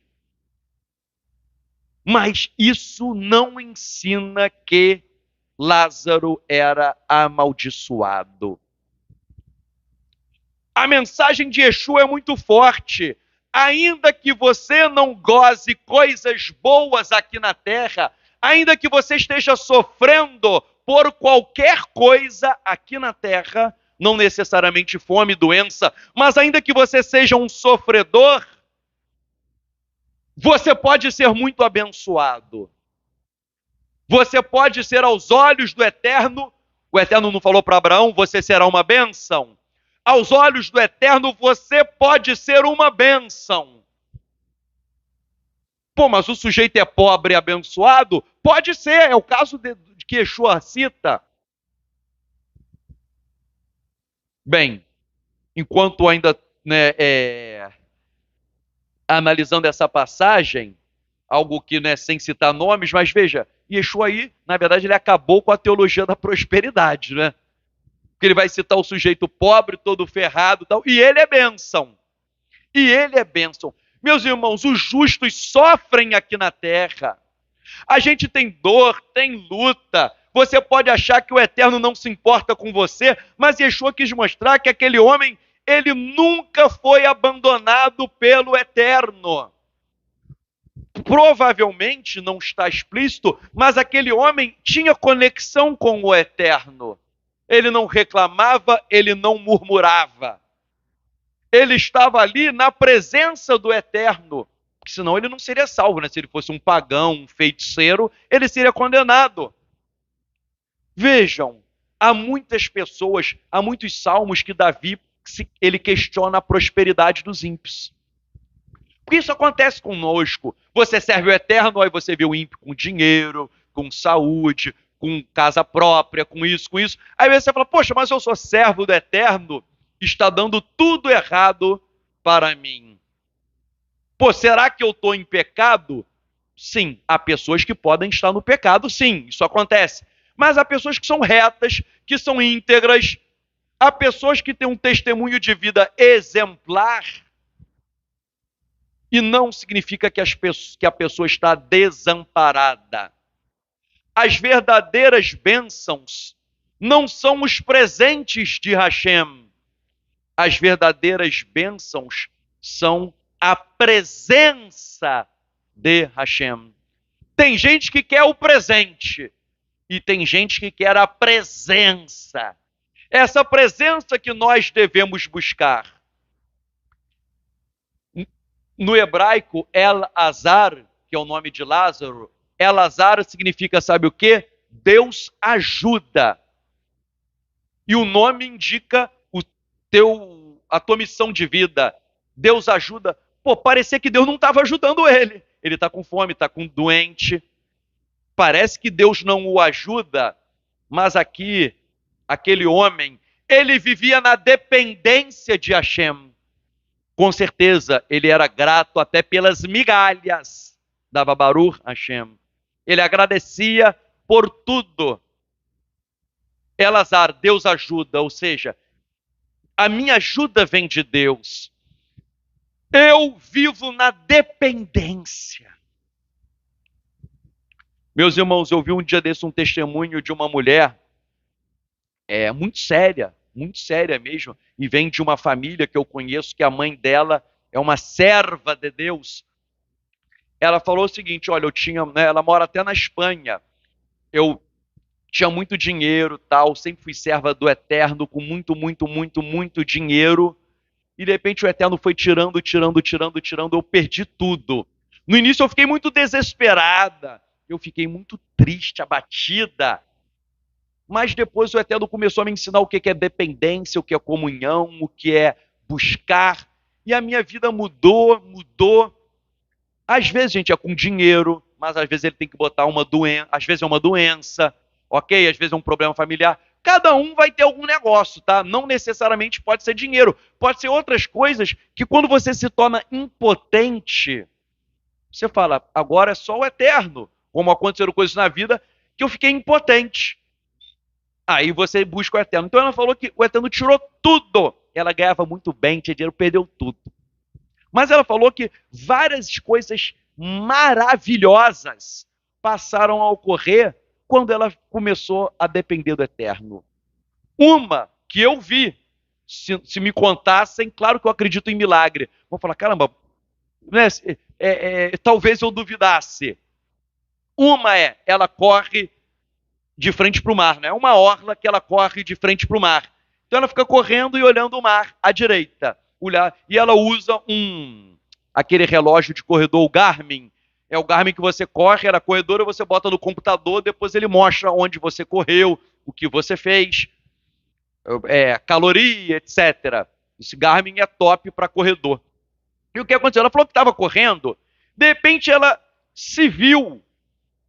Mas isso não ensina que Lázaro era amaldiçoado. A mensagem de Yeshua é muito forte. Ainda que você não goze coisas boas aqui na terra, ainda que você esteja sofrendo por qualquer coisa aqui na terra, não necessariamente fome, doença, mas ainda que você seja um sofredor, você pode ser muito abençoado. Você pode ser aos olhos do Eterno, o Eterno não falou para Abraão, você será uma bênção. Aos olhos do Eterno, você pode ser uma bênção. Pô, mas o sujeito é pobre e abençoado? Pode ser, é o caso de que Yeshua cita. Bem, enquanto ainda analisando essa passagem, algo que sem citar nomes, mas veja, Yeshua aí, na verdade, ele acabou com a teologia da prosperidade, né? Porque ele vai citar o sujeito pobre, todo ferrado e tal, e ele é bênção. E ele é bênção. Meus irmãos, os justos sofrem aqui na terra. A gente tem dor, tem luta. Você pode achar que o Eterno não se importa com você, mas Yeshua quis mostrar que aquele homem, ele nunca foi abandonado pelo Eterno. Provavelmente não está explícito, mas aquele homem tinha conexão com o Eterno. Ele não reclamava, ele não murmurava. Ele estava ali na presença do Eterno, porque senão ele não seria salvo, né? Se ele fosse um pagão, um feiticeiro, ele seria condenado. Vejam, há muitas pessoas, há muitos salmos que Davi, ele questiona a prosperidade dos ímpios. Porque isso acontece conosco. Você serve o Eterno, aí você vê o ímpio com dinheiro, com saúde, com casa própria, com isso, com isso. Aí você fala, poxa, mas eu sou servo do Eterno, está dando tudo errado para mim. Pô, será que eu estou em pecado? Sim, há pessoas que podem estar no pecado, sim, isso acontece. Mas há pessoas que são retas, que são íntegras, há pessoas que têm um testemunho de vida exemplar, e não significa que a pessoa está desamparada. As verdadeiras bênçãos não são os presentes de Hashem. As verdadeiras bênçãos são a presença de Hashem. Tem gente que quer o presente e tem gente que quer a presença. Essa presença que nós devemos buscar. No hebraico, El-Azar, que é o nome de Lázaro, El-Azar significa, sabe o quê? Deus ajuda. E o nome indica a tua missão de vida. Deus ajuda. Pô, parecia que Deus não estava ajudando ele. Ele está com fome, está com doente. Parece que Deus não o ajuda, mas aqui, aquele homem, ele vivia na dependência de Hashem. Com certeza, ele era grato até pelas migalhas. Dava Baruch Hashem. Ele agradecia por tudo. Elazar, Deus ajuda, ou seja, a minha ajuda vem de Deus. Eu vivo na dependência. Meus irmãos, eu vi um dia desse um testemunho de uma mulher muito séria mesmo, e vem de uma família que eu conheço, que a mãe dela é uma serva de Deus. Ela falou o seguinte, olha, ela mora até na Espanha, eu tinha muito dinheiro, tal, sempre fui serva do Eterno, com muito dinheiro, e de repente o Eterno foi tirando, eu perdi tudo. No início eu fiquei muito desesperada, eu fiquei muito triste, abatida, mas depois o Eterno começou a me ensinar o que é dependência, o que é comunhão, o que é buscar, e a minha vida mudou. Às vezes a gente é com dinheiro, mas às vezes ele tem que botar uma doença, às vezes é uma doença, ok? Às vezes é um problema familiar. Cada um vai ter algum negócio, tá? Não necessariamente pode ser dinheiro, pode ser outras coisas que quando você se torna impotente, você fala, agora é só o Eterno, como aconteceram coisas na vida, que eu fiquei impotente. Aí você busca o Eterno. Então ela falou que o Eterno tirou tudo. Ela ganhava muito bem, tinha dinheiro, perdeu tudo. Mas ela falou que várias coisas maravilhosas passaram a ocorrer quando ela começou a depender do Eterno. Uma que eu vi, se me contassem, claro que eu acredito em milagre. Vou falar, caramba, né, talvez eu duvidasse. Uma ela corre de frente para o mar, né? É uma orla que ela corre de frente para o mar. Então ela fica correndo e olhando o mar à direita. E ela usa aquele relógio de corredor, o Garmin. É o Garmin que você corre, era corredor, você bota no computador, depois ele mostra onde você correu, o que você fez, caloria, etc. Esse Garmin é top para corredor. E o que aconteceu? Ela falou que estava correndo, de repente ela se viu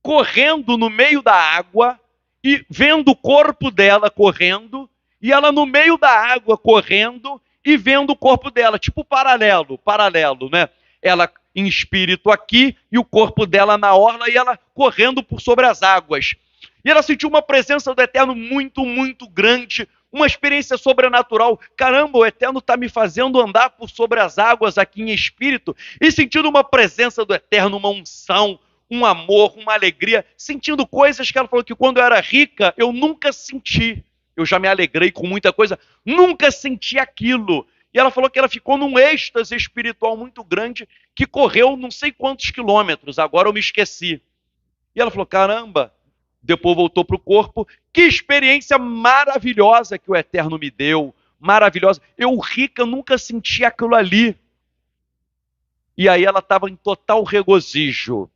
correndo no meio da água e vendo o corpo dela correndo, e ela no meio da água correndo e vendo o corpo dela, tipo paralelo, né? Ela em espírito aqui e o corpo dela na orla e ela correndo por sobre as águas. E ela sentiu uma presença do Eterno muito, muito grande, uma experiência sobrenatural. Caramba, o Eterno está me fazendo andar por sobre as águas aqui em espírito e sentindo uma presença do Eterno, uma unção, um amor, uma alegria, sentindo coisas que ela falou que quando eu era rica, eu nunca senti. Eu já me alegrei com muita coisa, nunca senti aquilo. E ela falou que ela ficou num êxtase espiritual muito grande, que correu não sei quantos quilômetros, agora eu me esqueci. E ela falou, caramba, depois voltou para o corpo, que experiência maravilhosa que o Eterno me deu, maravilhosa. Eu rica nunca senti aquilo ali. E aí ela estava em total regozijo.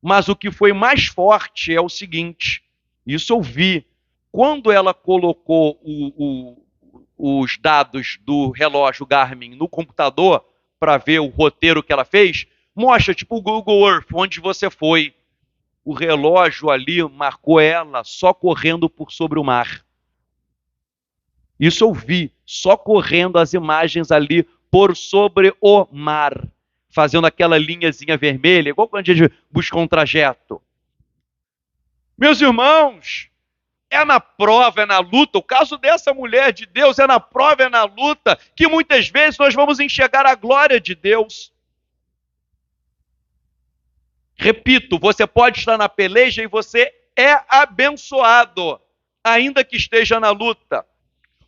Mas o que foi mais forte é o seguinte, isso eu vi, quando ela colocou os dados do relógio Garmin no computador para ver o roteiro que ela fez, mostra tipo o Google Earth, onde você foi. O relógio ali marcou ela só correndo por sobre o mar. Isso eu vi, só correndo as imagens ali por sobre o mar, fazendo aquela linhazinha vermelha, igual quando a gente busca um trajeto. Meus irmãos, é na prova, é na luta. O caso dessa mulher de Deus é na prova, é na luta, que muitas vezes nós vamos enxergar a glória de Deus. Repito, você pode estar na peleja e você é abençoado, ainda que esteja na luta.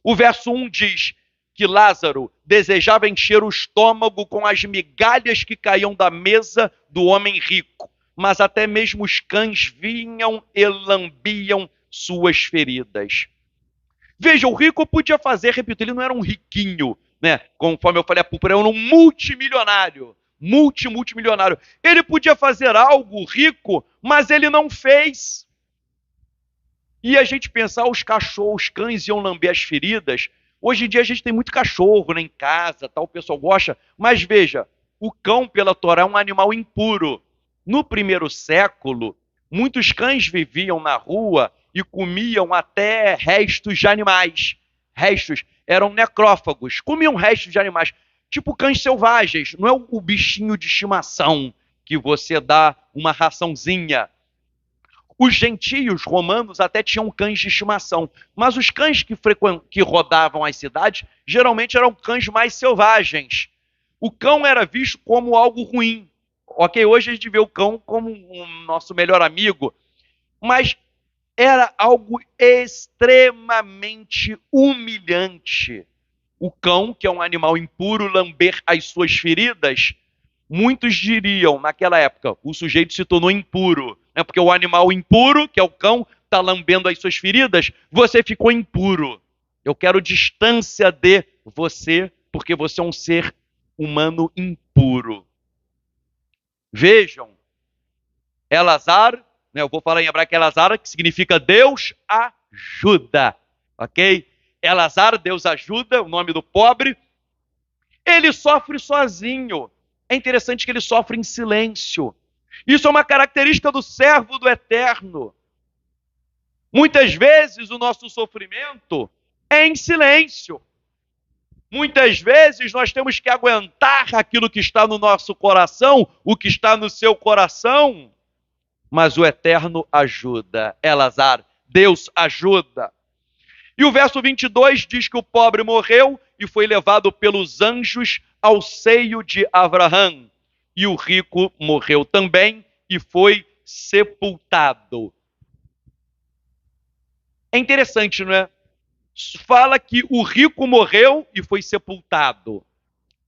O verso 1 diz que Lázaro desejava encher o estômago com as migalhas que caíam da mesa do homem rico, mas até mesmo os cães vinham e lambiam suas feridas. Veja, o rico podia fazer, repito, ele não era um riquinho, né? Conforme eu falei, era um multimilionário. Multimilionário. Ele podia fazer algo rico, mas ele não fez. E a gente pensar, os cães iam lamber as feridas. Hoje em dia a gente tem muito cachorro, né, em casa, tal, o pessoal gosta. Mas veja, o cão pela Torá é um animal impuro. No primeiro século, muitos cães viviam na rua e comiam até restos de animais. Restos, eram necrófagos, comiam restos de animais. Tipo cães selvagens, não é o bichinho de estimação que você dá uma raçãozinha. Os gentios romanos até tinham cães de estimação, mas os cães que rodavam as cidades geralmente eram cães mais selvagens. O cão era visto como algo ruim. Ok, hoje a gente vê o cão como o nosso melhor amigo, mas era algo extremamente humilhante. O cão, que é um animal impuro, lamber as suas feridas, muitos diriam, naquela época, o sujeito se tornou impuro. Né? Porque o animal impuro, que é o cão, está lambendo as suas feridas, você ficou impuro. Eu quero distância de você, porque você é um ser humano impuro. Vejam, Elazar, né, eu vou falar em hebraico Elazar, que significa Deus ajuda, ok? Elazar, Deus ajuda, o nome do pobre, ele sofre sozinho. É interessante que ele sofre em silêncio. Isso é uma característica do servo do Eterno. Muitas vezes o nosso sofrimento é em silêncio. Muitas vezes nós temos que aguentar aquilo que está no nosso coração, o que está no seu coração, mas o Eterno ajuda. Elazar, Deus ajuda. E o verso 22 diz que o pobre morreu e foi levado pelos anjos ao seio de Abraão. E o rico morreu também e foi sepultado. interessante, não é? Fala que o rico morreu e foi sepultado.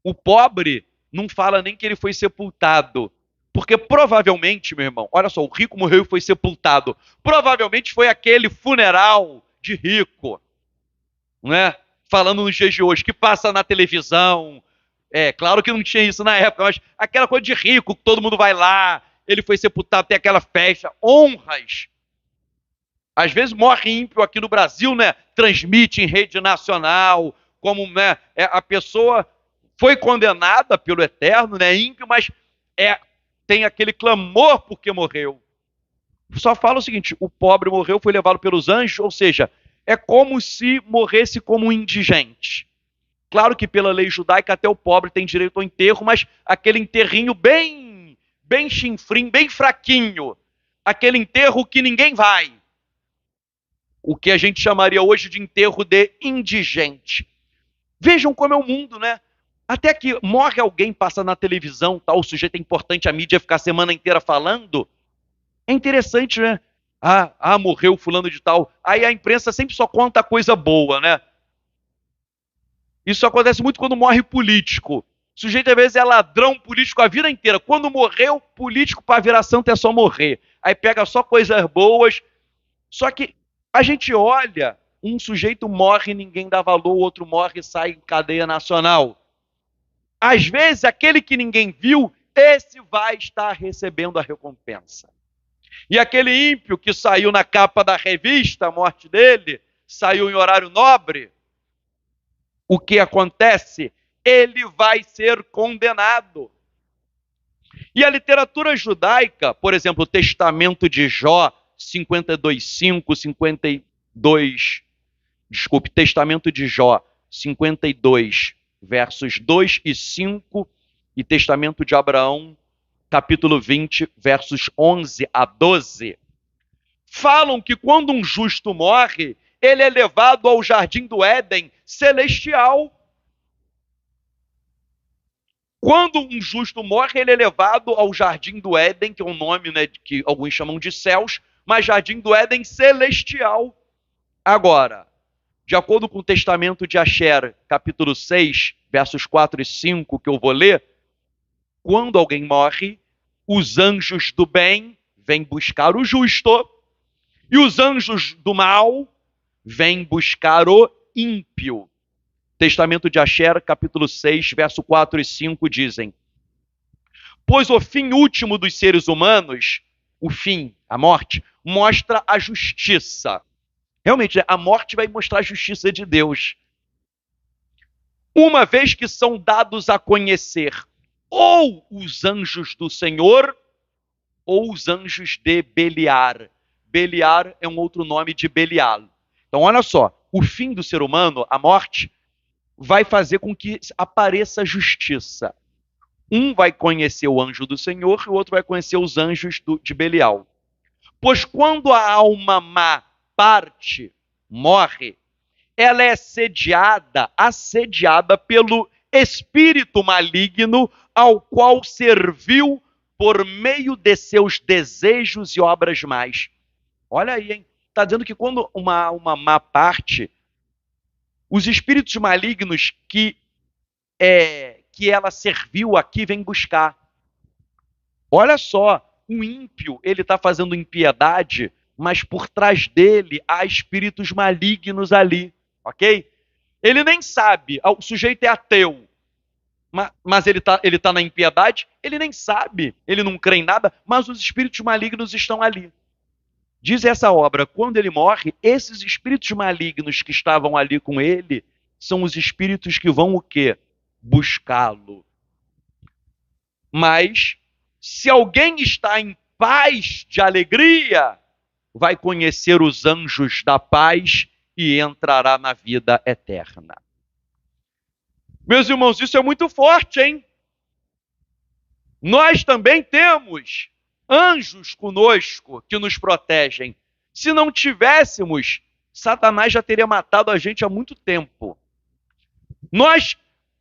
O pobre não fala nem que ele foi sepultado. Porque provavelmente, meu irmão, olha só, o rico morreu e foi sepultado. Provavelmente foi aquele funeral de rico, não é? Falando nos dias de hoje, que passa na televisão. É, claro que não tinha isso na época, mas aquela coisa de rico, que todo mundo vai lá, ele foi sepultado, tem aquela festa, honras. Às vezes morre ímpio aqui no Brasil, né? Transmite em rede nacional, como, né, a pessoa foi condenada pelo Eterno, né? Ímpio, mas tem aquele clamor porque morreu. Só fala o seguinte: o pobre morreu, foi levado pelos anjos, ou seja, é como se morresse como um indigente. Claro que pela lei judaica até o pobre tem direito ao enterro, mas aquele enterrinho bem chinfrim, bem fraquinho. Aquele enterro que ninguém vai. O que a gente chamaria hoje de enterro de indigente. Vejam como é o mundo, né? Até que morre alguém, passa na televisão, tal, o sujeito é importante, a mídia fica a semana inteira falando. É interessante, né? Morreu fulano de tal. Aí a imprensa sempre só conta coisa boa, né? Isso acontece muito quando morre político. O sujeito, às vezes, é ladrão político a vida inteira. Quando morreu, político para virar santo é só morrer. Aí pega só coisas boas. Só que a gente olha, um sujeito morre, ninguém dá valor, o outro morre e sai em cadeia nacional. Às vezes, aquele que ninguém viu, esse vai estar recebendo a recompensa. E aquele ímpio que saiu na capa da revista, a morte dele, saiu em horário nobre, o que acontece? Ele vai ser condenado. E a literatura judaica, por exemplo, o Testamento de Jó, 52:5, 52, Testamento de Jó, 52, versos 2 e 5, e Testamento de Abraão, capítulo 20, versos 11 a 12, falam que quando um justo morre, ele é levado ao jardim do Éden celestial. Quando um justo morre, ele é levado ao jardim do Éden, que é um nome, né, que alguns chamam de céus, mas jardim do Éden celestial. Agora, de acordo com o Testamento de Asher, capítulo 6, versos 4 e 5, que eu vou ler, quando alguém morre, os anjos do bem vêm buscar o justo, e os anjos do mal vêm buscar o ímpio. Testamento de Asher, capítulo 6, verso 4 e 5 dizem: pois o fim último dos seres humanos, o fim, a morte, mostra a justiça. Realmente, a morte vai mostrar a justiça de Deus. Uma vez que são dados a conhecer ou os anjos do Senhor ou os anjos de Beliar. Beliar é um outro nome de Belial. Então, olha só, o fim do ser humano, a morte, vai fazer com que apareça justiça. Um vai conhecer o anjo do Senhor e o outro vai conhecer os anjos de Belial. Pois quando a alma má parte, morre, ela é assediada pelo espírito maligno ao qual serviu por meio de seus desejos e obras más. Olha aí, hein? Está dizendo que quando uma alma má parte, os espíritos malignos que ela serviu aqui vêm buscar. Olha só, o ímpio, ele está fazendo impiedade, mas por trás dele há espíritos malignos ali, ok? Ele nem sabe, o sujeito é ateu, mas ele tá na impiedade, ele nem sabe, ele não crê em nada, mas os espíritos malignos estão ali. Diz essa obra, quando ele morre, esses espíritos malignos que estavam ali com ele, são os espíritos que vão o quê? Buscá-lo. Mas, se alguém está em paz de alegria, vai conhecer os anjos da paz e entrará na vida eterna. Meus irmãos, isso é muito forte, hein? Nós também temos anjos conosco que nos protegem. Se não tivéssemos, Satanás já teria matado a gente há muito tempo.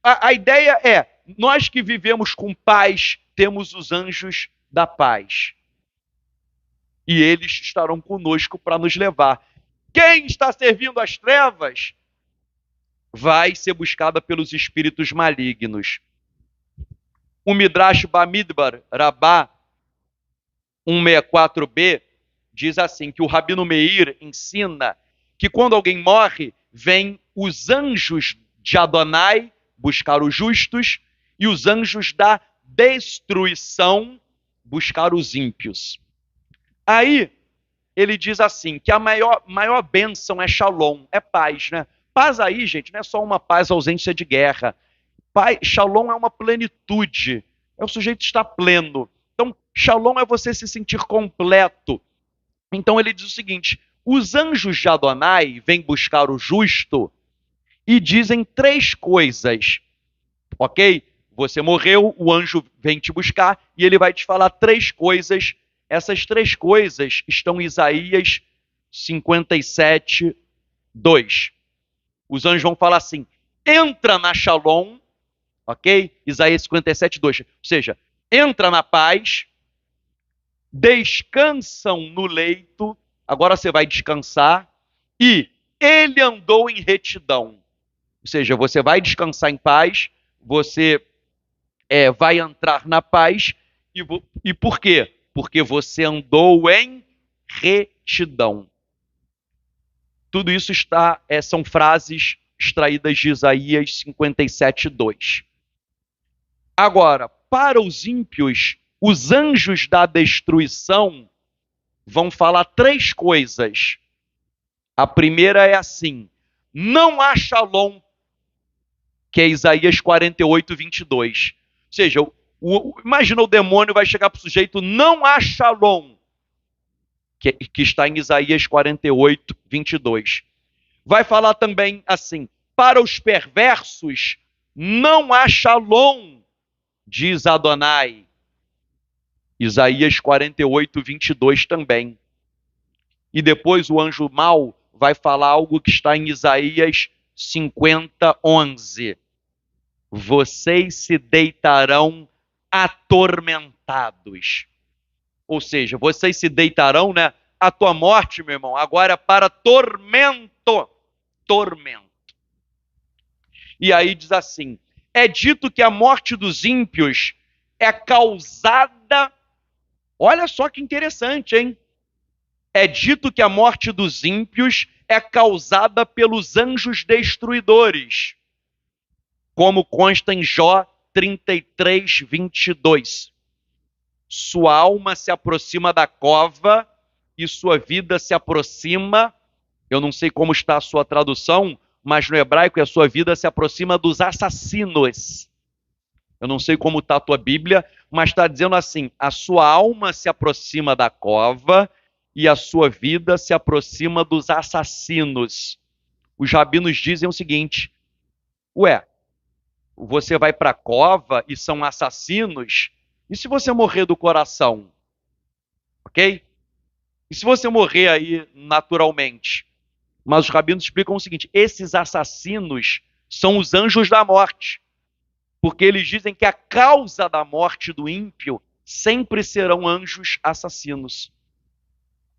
A ideia é, nós que vivemos com paz, temos os anjos da paz. E eles estarão conosco para nos levar. Quem está servindo às trevas vai ser buscada pelos espíritos malignos. O Midrash Bamidbar Rabá 164b diz assim, que o Rabino Meir ensina que quando alguém morre, vêm os anjos de Adonai buscar os justos e os anjos da destruição buscar os ímpios. Aí, ele diz assim, que a maior bênção é shalom, é paz, né? Paz aí, gente, não é só uma paz, ausência de guerra. Paz, shalom é uma plenitude, é o sujeito estar pleno. Então, shalom é você se sentir completo. Então, ele diz o seguinte, os anjos de Adonai vêm buscar o justo e dizem três coisas, ok? Você morreu, o anjo vem te buscar e ele vai te falar três coisas. Essas três coisas estão em Isaías 57, 2. Os anjos vão falar assim, entra na Shalom, ok? Isaías 57, 2. Ou seja, entra na paz, descansam no leito, agora você vai descansar, e ele andou em retidão. Ou seja, você vai descansar em paz, você vai entrar na paz, e por quê? Porque você andou em retidão. Tudo isso são frases extraídas de Isaías 57, 2. Agora, para os ímpios, os anjos da destruição vão falar três coisas. A primeira é assim, não há shalom, que é Isaías 48, 22. Ou seja, imagina o demônio vai chegar para o sujeito, não há shalom, que está em Isaías 48, 22. Vai falar também assim, para os perversos, não há shalom, diz Adonai. Isaías 48, 22 também. E depois o anjo mau vai falar algo que está em Isaías 50, 11. Vocês se deitarão atormentados. Ou seja, vocês se deitarão, né? A tua morte, meu irmão, agora é para tormento. Tormento. E aí diz assim, é dito que a morte dos ímpios é causada... Olha só que interessante, hein? É dito que a morte dos ímpios é causada pelos anjos destruidores, como consta em Jó 33, 22. Sua alma se aproxima da cova e sua vida se aproxima, eu não sei como está a sua tradução, mas no hebraico a sua vida se aproxima dos assassinos. Eu não sei como está a tua Bíblia, mas está dizendo assim, a sua alma se aproxima da cova e a sua vida se aproxima dos assassinos. Os rabinos dizem o seguinte, você vai para a cova e são assassinos, e se você morrer do coração? Ok? E se você morrer aí naturalmente? Mas os rabinos explicam o seguinte, esses assassinos são os anjos da morte, porque eles dizem que a causa da morte do ímpio sempre serão anjos assassinos.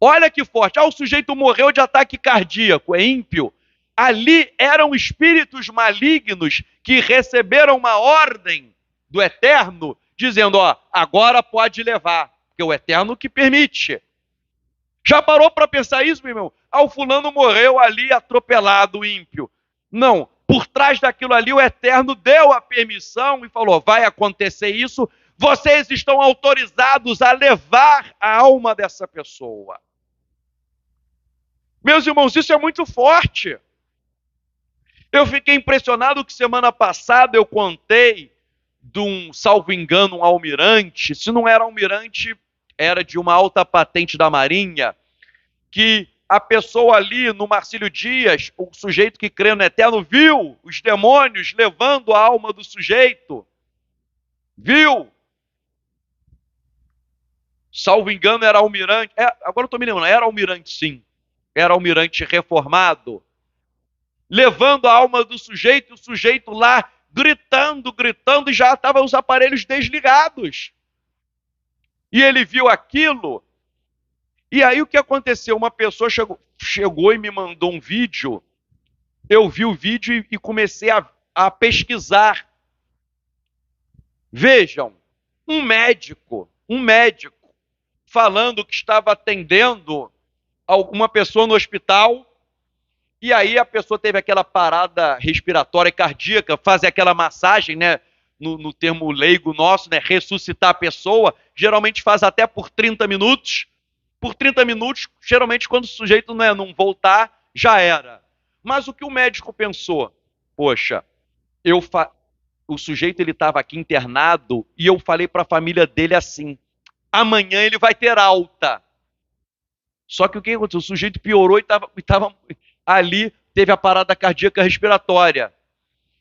Olha que forte, o sujeito morreu de ataque cardíaco, é ímpio. Ali eram espíritos malignos que receberam uma ordem do Eterno, dizendo, agora pode levar, porque é o Eterno que permite. Já parou para pensar isso, meu irmão? O fulano morreu ali atropelado, ímpio. Não, por trás daquilo ali o Eterno deu a permissão e falou, vai acontecer isso, vocês estão autorizados a levar a alma dessa pessoa. Meus irmãos, isso é muito forte. Eu fiquei impressionado que semana passada eu contei de um, salvo engano, um almirante, se não era almirante, era de uma alta patente da Marinha, que a pessoa ali no Marcílio Dias, o sujeito que crê no Eterno, viu os demônios levando a alma do sujeito. Viu? Salvo engano, era almirante. Agora eu estou me lembrando, era almirante sim. Era almirante reformado. Levando a alma do sujeito, o sujeito lá gritando, e já estavam os aparelhos desligados. E ele viu aquilo. E aí o que aconteceu? Uma pessoa chegou, chegou e me mandou um vídeo. Eu vi o vídeo e comecei a pesquisar. Vejam, um médico falando que estava atendendo uma pessoa no hospital, e aí a pessoa teve aquela parada respiratória e cardíaca, fazer aquela massagem, né? No termo leigo nosso, né? Ressuscitar a pessoa, geralmente faz até por 30 minutos. Por 30 minutos, geralmente quando o sujeito não voltar, já era. Mas o que o médico pensou? Poxa, o sujeito ele estava aqui internado e eu falei para a família dele assim: amanhã ele vai ter alta. Só que o que aconteceu? O sujeito piorou e estava ali, teve a parada cardíaca respiratória.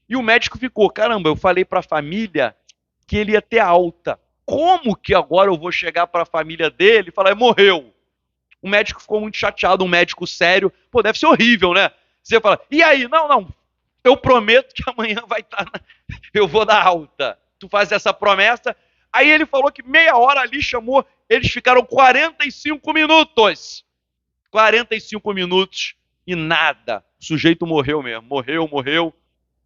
E o médico ficou: caramba, eu falei para a família que ele ia ter alta. Como que agora eu vou chegar para a família dele e falar: morreu? O médico ficou muito chateado, um médico sério. Pô, deve ser horrível, né? Você fala: e aí? Não, eu prometo que amanhã vai estar, eu vou dar alta. Tu faz essa promessa. Aí ele falou que meia hora ali chamou, eles ficaram 45 minutos. 45 minutos e nada. O sujeito morreu mesmo, morreu.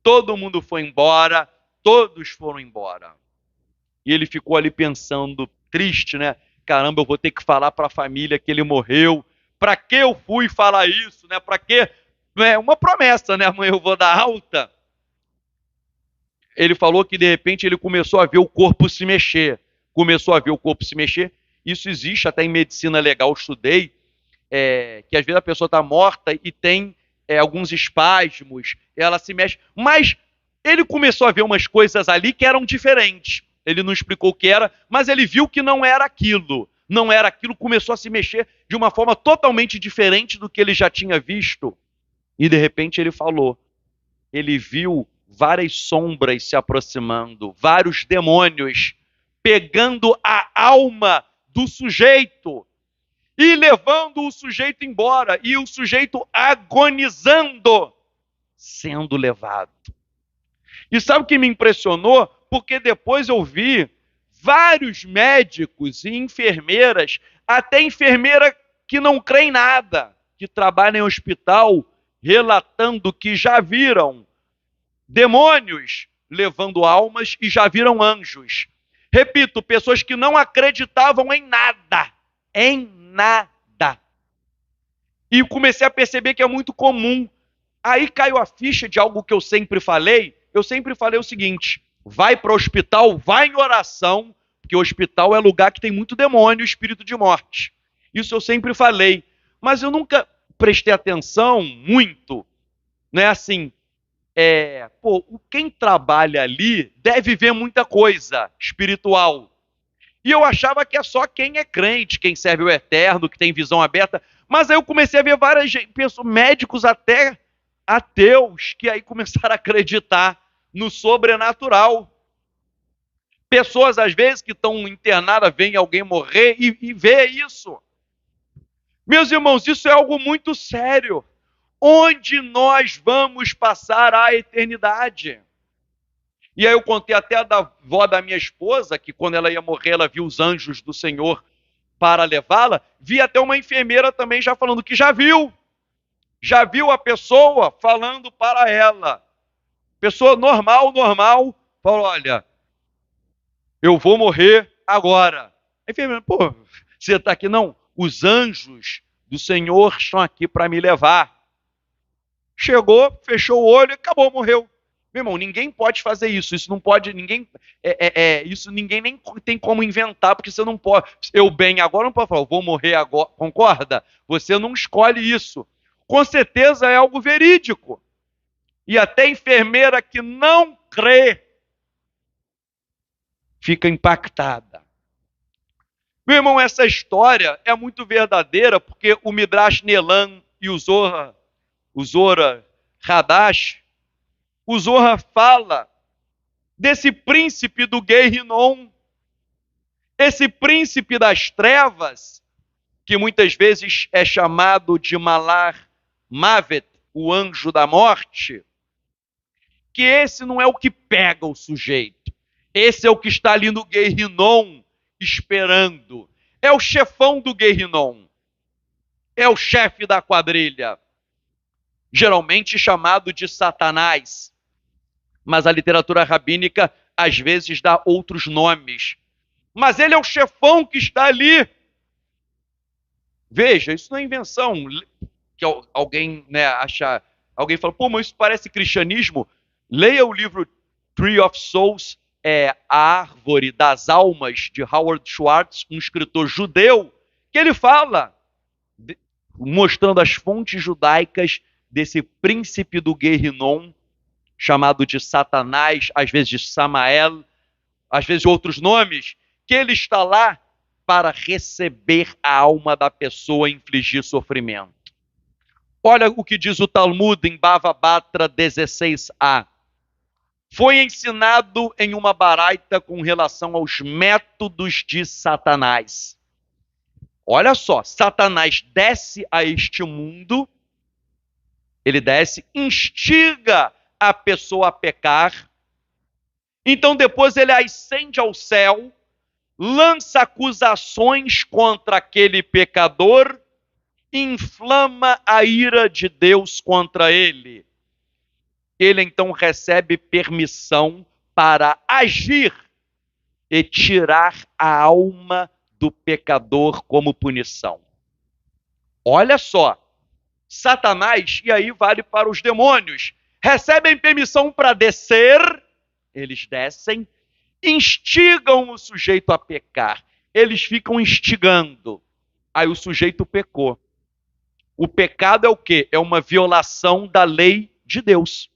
Todo mundo foi embora, todos foram embora. E ele ficou ali pensando, triste, né? Caramba, eu vou ter que falar para a família que ele morreu. Para que eu fui falar isso, né? Para que? É uma promessa, né? Amanhã eu vou dar alta. Ele falou que de repente ele começou a ver o corpo se mexer. Isso existe até em medicina legal, eu estudei, que às vezes a pessoa está morta e tem alguns espasmos, ela se mexe. Mas ele começou a ver umas coisas ali que eram diferentes. Ele não explicou o que era, mas ele viu que não era aquilo. Não era aquilo, começou a se mexer de uma forma totalmente diferente do que ele já tinha visto. E de repente ele falou, ele viu várias sombras se aproximando, vários demônios pegando a alma do sujeito e levando o sujeito embora, e o sujeito agonizando, sendo levado. E sabe o que me impressionou? Porque depois eu vi vários médicos e enfermeiras, até enfermeira que não crê em nada, que trabalha em hospital, relatando que já viram demônios levando almas e já viram anjos. Repito, pessoas que não acreditavam em nada. E comecei a perceber que é muito comum. Aí caiu a ficha de algo que eu sempre falei. Eu sempre falei o seguinte: vai para o hospital, vai em oração, porque o hospital é lugar que tem muito demônio e espírito de morte. Isso eu sempre falei. Mas eu nunca prestei atenção muito, né? Assim, quem trabalha ali deve ver muita coisa espiritual. E eu achava que é só quem é crente, quem serve o eterno, que tem visão aberta. Mas aí eu comecei a ver várias pessoas, médicos até ateus, que aí começaram a acreditar no sobrenatural. Pessoas, às vezes, que estão internadas, veem alguém morrer e vê isso. Meus irmãos, isso é algo muito sério. Onde nós vamos passar a eternidade? E aí eu contei até a da avó da minha esposa, que quando ela ia morrer, ela viu os anjos do Senhor para levá-la. Vi até uma enfermeira também já falando que já viu a pessoa falando para ela. Pessoa normal, falou: olha, eu vou morrer agora. A enfermeira: pô, você está aqui? Não, os anjos do Senhor estão aqui para me levar. Chegou, fechou o olho, acabou, morreu. Meu irmão, ninguém pode fazer isso. Isso não pode, ninguém. Isso ninguém nem tem como inventar, porque você não pode. Eu bem agora não pode falar, eu vou morrer agora. Concorda? Você não escolhe isso. Com certeza é algo verídico. E até enfermeira que não crê fica impactada. Meu irmão, essa história é muito verdadeira, porque o Midrash Neelam e o Zohar Hadash, o Zohar fala desse príncipe do Gehinom, esse príncipe das trevas, que muitas vezes é chamado de Malar Mavet, o anjo da morte, que esse não é o que pega o sujeito, esse é o que está ali no Gehinom esperando, é o chefão do Gehinom. é o chefe da quadrilha, geralmente chamado de Satanás, mas a literatura rabínica às vezes dá outros nomes. Mas ele é o chefão que está ali. Veja, isso não é invenção que alguém, né, acha. Alguém fala, pô, mas isso parece cristianismo. Leia o livro Tree of Souls, A Árvore das Almas, de Howard Schwartz, um escritor judeu, que ele fala, mostrando as fontes judaicas desse príncipe do Guerrinom, chamado de Satanás, às vezes de Samael, às vezes outros nomes, que ele está lá para receber a alma da pessoa e infligir sofrimento. Olha o que diz o Talmud em Bava Batra 16a. Foi ensinado em uma baraita com relação aos métodos de Satanás. Olha só, Satanás desce a este mundo, ele desce, instiga a pessoa a pecar, então depois ele ascende ao céu, lança acusações contra aquele pecador, inflama a ira de Deus contra ele. Ele então recebe permissão para agir e tirar a alma do pecador como punição. Olha só, Satanás, e aí vale para os demônios, recebem permissão para descer, eles descem, instigam o sujeito a pecar, eles ficam instigando, aí o sujeito pecou. O pecado é o quê? É uma violação da lei de Deus.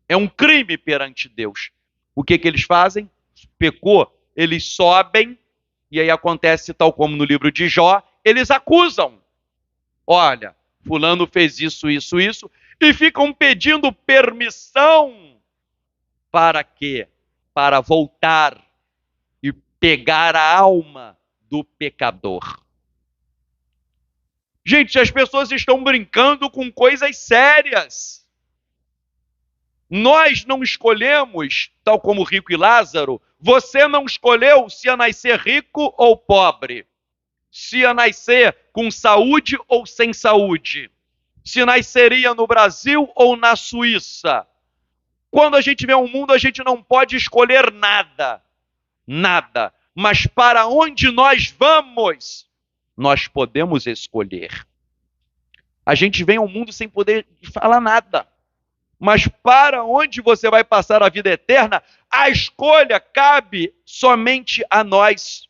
É um crime perante Deus. O que eles fazem? Pecou, eles sobem, e aí acontece tal como no livro de Jó, eles acusam. Olha, fulano fez isso, isso, isso, e ficam pedindo permissão para quê? Para voltar e pegar a alma do pecador. Gente, as pessoas estão brincando com coisas sérias. Nós não escolhemos, tal como Rico e Lázaro, você não escolheu se ia nascer rico ou pobre, se ia nascer com saúde ou sem saúde, se nasceria no Brasil ou na Suíça. Quando a gente vê um mundo, a gente não pode escolher nada, nada. Mas para onde nós vamos, nós podemos escolher. A gente vem ao mundo sem poder falar nada. Mas para onde você vai passar a vida eterna, a escolha cabe somente a nós.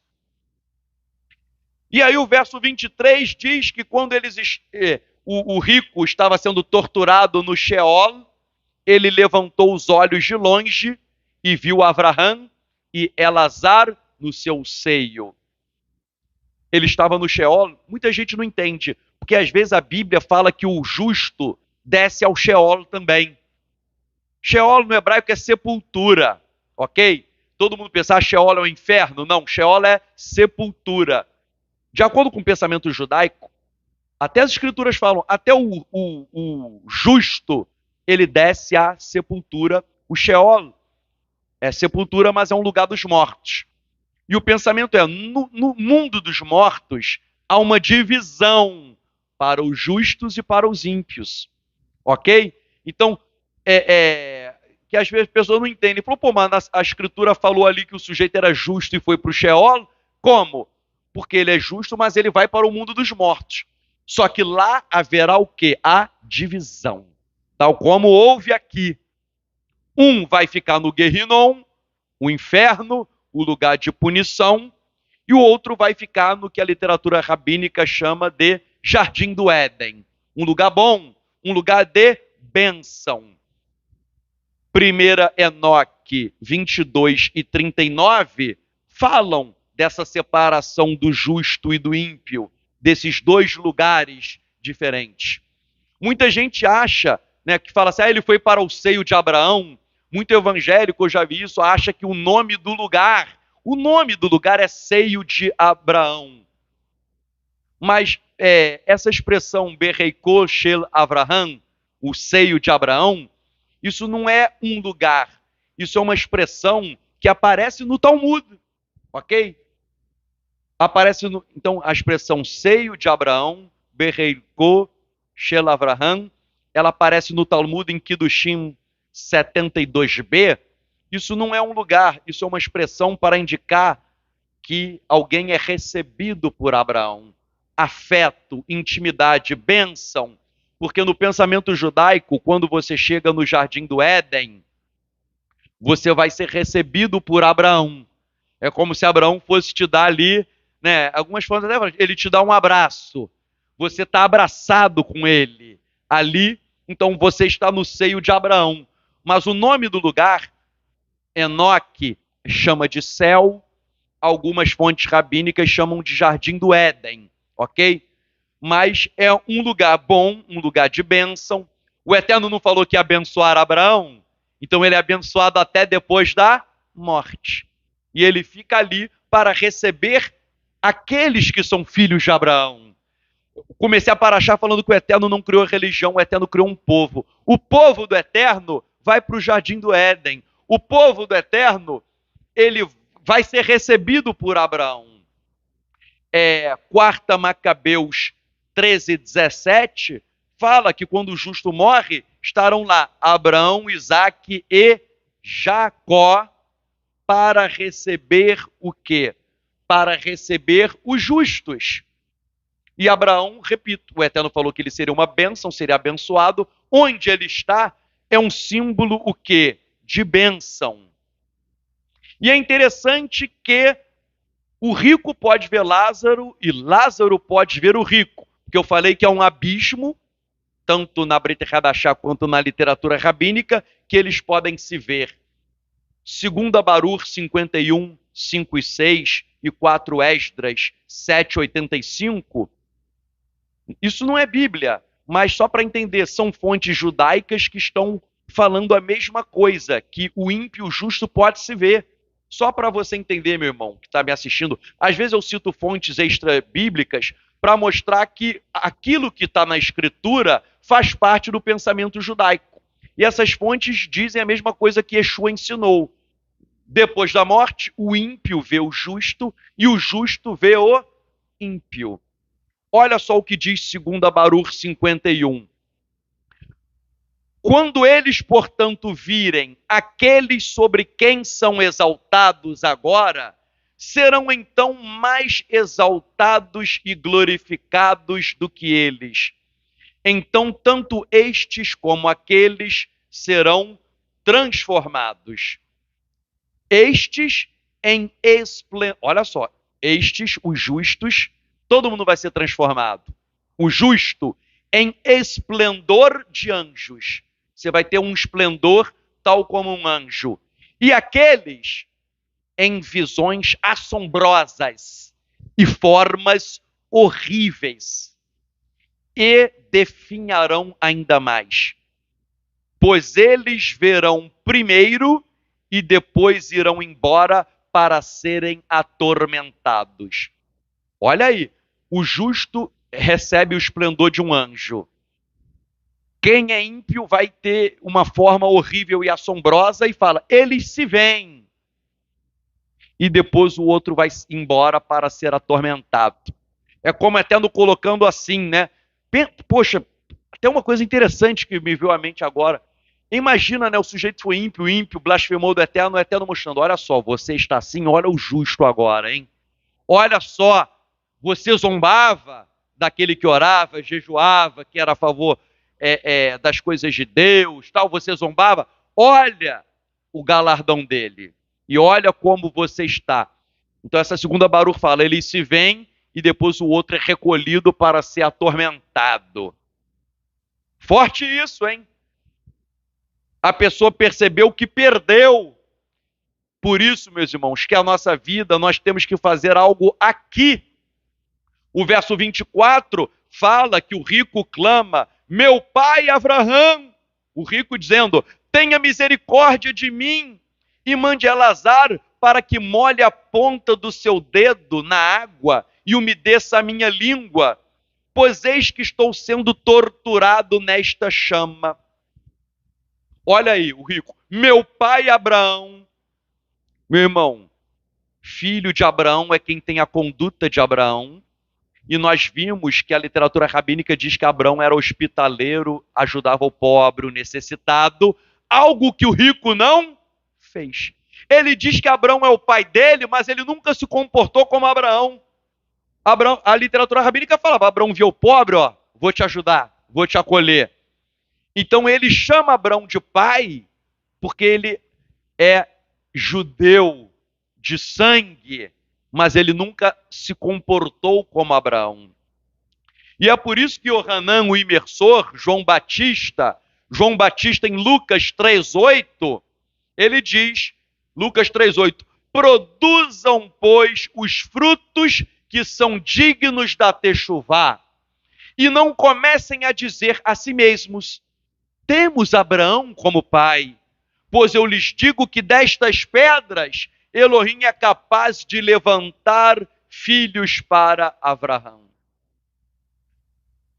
E aí o verso 23 diz que quando o rico estava sendo torturado no Sheol, ele levantou os olhos de longe e viu Abraão e Elazar no seu seio. Ele estava no Sheol, muita gente não entende, porque às vezes a Bíblia fala que o justo desce ao Sheol também. Sheol no hebraico é sepultura, ok? Todo mundo pensa, Sheol é o inferno. Não, Sheol é sepultura. De acordo com o pensamento judaico, até as escrituras falam, até o justo, ele desce à sepultura. O Sheol é sepultura, mas é um lugar dos mortos. E o pensamento é, no mundo dos mortos, há uma divisão para os justos e para os ímpios. Ok? Então, que às vezes as pessoas não entendem. Falou, pô, mas a escritura falou ali que o sujeito era justo e foi para o Sheol. Como? Porque ele é justo, mas ele vai para o mundo dos mortos. Só que lá haverá o quê? A divisão. Tal como houve aqui. Um vai ficar no Guerrinom, o inferno, o lugar de punição, e o outro vai ficar no que a literatura rabínica chama de Jardim do Éden. Um lugar bom, um lugar de bênção. 1 Enoque 22 e 39 falam dessa separação do justo e do ímpio, desses dois lugares diferentes. Muita gente acha, né, que fala assim, ele foi para o seio de Abraão. Muito evangélico, eu já vi isso, acha que o nome do lugar é seio de Abraão. Mas essa expressão Bereiko Shel Avraham, o seio de Abraão, isso não é um lugar, isso é uma expressão que aparece no Talmud, ok? Então, a expressão seio de Abraão, Bereiko Shel Avraham, ela aparece no Talmud em Kiddushim 72b. Isso não é um lugar, isso é uma expressão para indicar que alguém é recebido por Abraão. Afeto, intimidade, bênção. Porque no pensamento judaico, quando você chega no Jardim do Éden, você vai ser recebido por Abraão. É como se Abraão fosse te dar ali, né? Algumas fontes até falam, ele te dá um abraço. Você está abraçado com ele. Ali, então você está no seio de Abraão. Mas o nome do lugar, Enoque, chama de céu. Algumas fontes rabínicas chamam de Jardim do Éden, ok? Mas é um lugar bom, um lugar de bênção. O Eterno não falou que ia abençoar Abraão, então ele é abençoado até depois da morte. E ele fica ali para receber aqueles que são filhos de Abraão. Comecei a paraxá falando que o Eterno não criou religião, o Eterno criou um povo. O povo do Eterno vai para o Jardim do Éden. O povo do Eterno, ele vai ser recebido por Abraão. 4 Macabeus 13:17 fala que quando o justo morre, estarão lá Abraão, Isaque e Jacó para receber o quê? Para receber os justos. E Abraão, repito, o Eterno falou que ele seria uma bênção, seria abençoado. Onde ele está é um símbolo o quê? De bênção. E é interessante que o rico pode ver Lázaro e Lázaro pode ver o rico. Porque eu falei que é um abismo, tanto na Brit Hadashah quanto na literatura rabínica, que eles podem se ver. 2 Baruch 51, 5 e 6 e 4 Esdras 7, 85. Isso não é Bíblia, mas só para entender, são fontes judaicas que estão falando a mesma coisa, que o ímpio e o justo pode se ver. Só para você entender, meu irmão, que está me assistindo, às vezes eu cito fontes extra-bíblicas para mostrar que aquilo que está na Escritura faz parte do pensamento judaico. E essas fontes dizem a mesma coisa que Yeshua ensinou. Depois da morte, o ímpio vê o justo e o justo vê o ímpio. Olha só o que diz 2 Baruch 51. Quando eles, portanto, virem aqueles sobre quem são exaltados agora, serão então mais exaltados e glorificados do que eles. Então, tanto estes como aqueles serão transformados. Estes em esplendor. Olha só, estes, os justos, todo mundo vai ser transformado. O justo em esplendor de anjos. Você vai ter um esplendor tal como um anjo. E aqueles em visões assombrosas e formas horríveis. E definharão ainda mais. Pois eles verão primeiro e depois irão embora para serem atormentados. Olha aí, o justo recebe o esplendor de um anjo. Quem é ímpio vai ter uma forma horrível e assombrosa e fala, eles se veem. E depois o outro vai embora para ser atormentado. É como Eterno colocando assim, né? Poxa, até uma coisa interessante que me veio à mente agora. Imagina, né? O sujeito foi ímpio, o ímpio blasfemou do Eterno, o Eterno mostrando, olha só, você está assim, olha o justo agora, hein? Olha só, você zombava daquele que orava, jejuava, que era a favor das coisas de Deus, tal, você zombava, olha o galardão dele e olha como você está. Então essa 2 Baruch fala, ele se vem e depois o outro é recolhido para ser atormentado. Forte isso, hein? A pessoa percebeu que perdeu. Por isso, meus irmãos, que a nossa vida, nós temos que fazer algo aqui. O verso 24 fala que o rico clama, meu pai Avraham, o rico dizendo, tenha misericórdia de mim e mande Elazar para que molhe a ponta do seu dedo na água e umedeça a minha língua, pois eis que estou sendo torturado nesta chama. Olha aí o rico, meu pai Abraão, meu irmão, filho de Abraão é quem tem a conduta de Abraão, E nós vimos que a literatura rabínica diz que Abraão era hospitaleiro, ajudava o pobre, o necessitado, algo que o rico não fez. Ele diz que Abraão é o pai dele, mas ele nunca se comportou como Abraão. A literatura rabínica falava, Abraão viu o pobre, ó, vou te ajudar, vou te acolher. Então ele chama Abraão de pai, porque ele é judeu de sangue, mas ele nunca se comportou como Abraão. E é por isso que Yohanan, o imersor, João Batista em Lucas 3,8, ele diz, Lucas 3,8, produzam, pois, os frutos que são dignos da techuvá, e não comecem a dizer a si mesmos, temos Abraão como pai, pois eu lhes digo que destas pedras Elohim é capaz de levantar filhos para Abraão.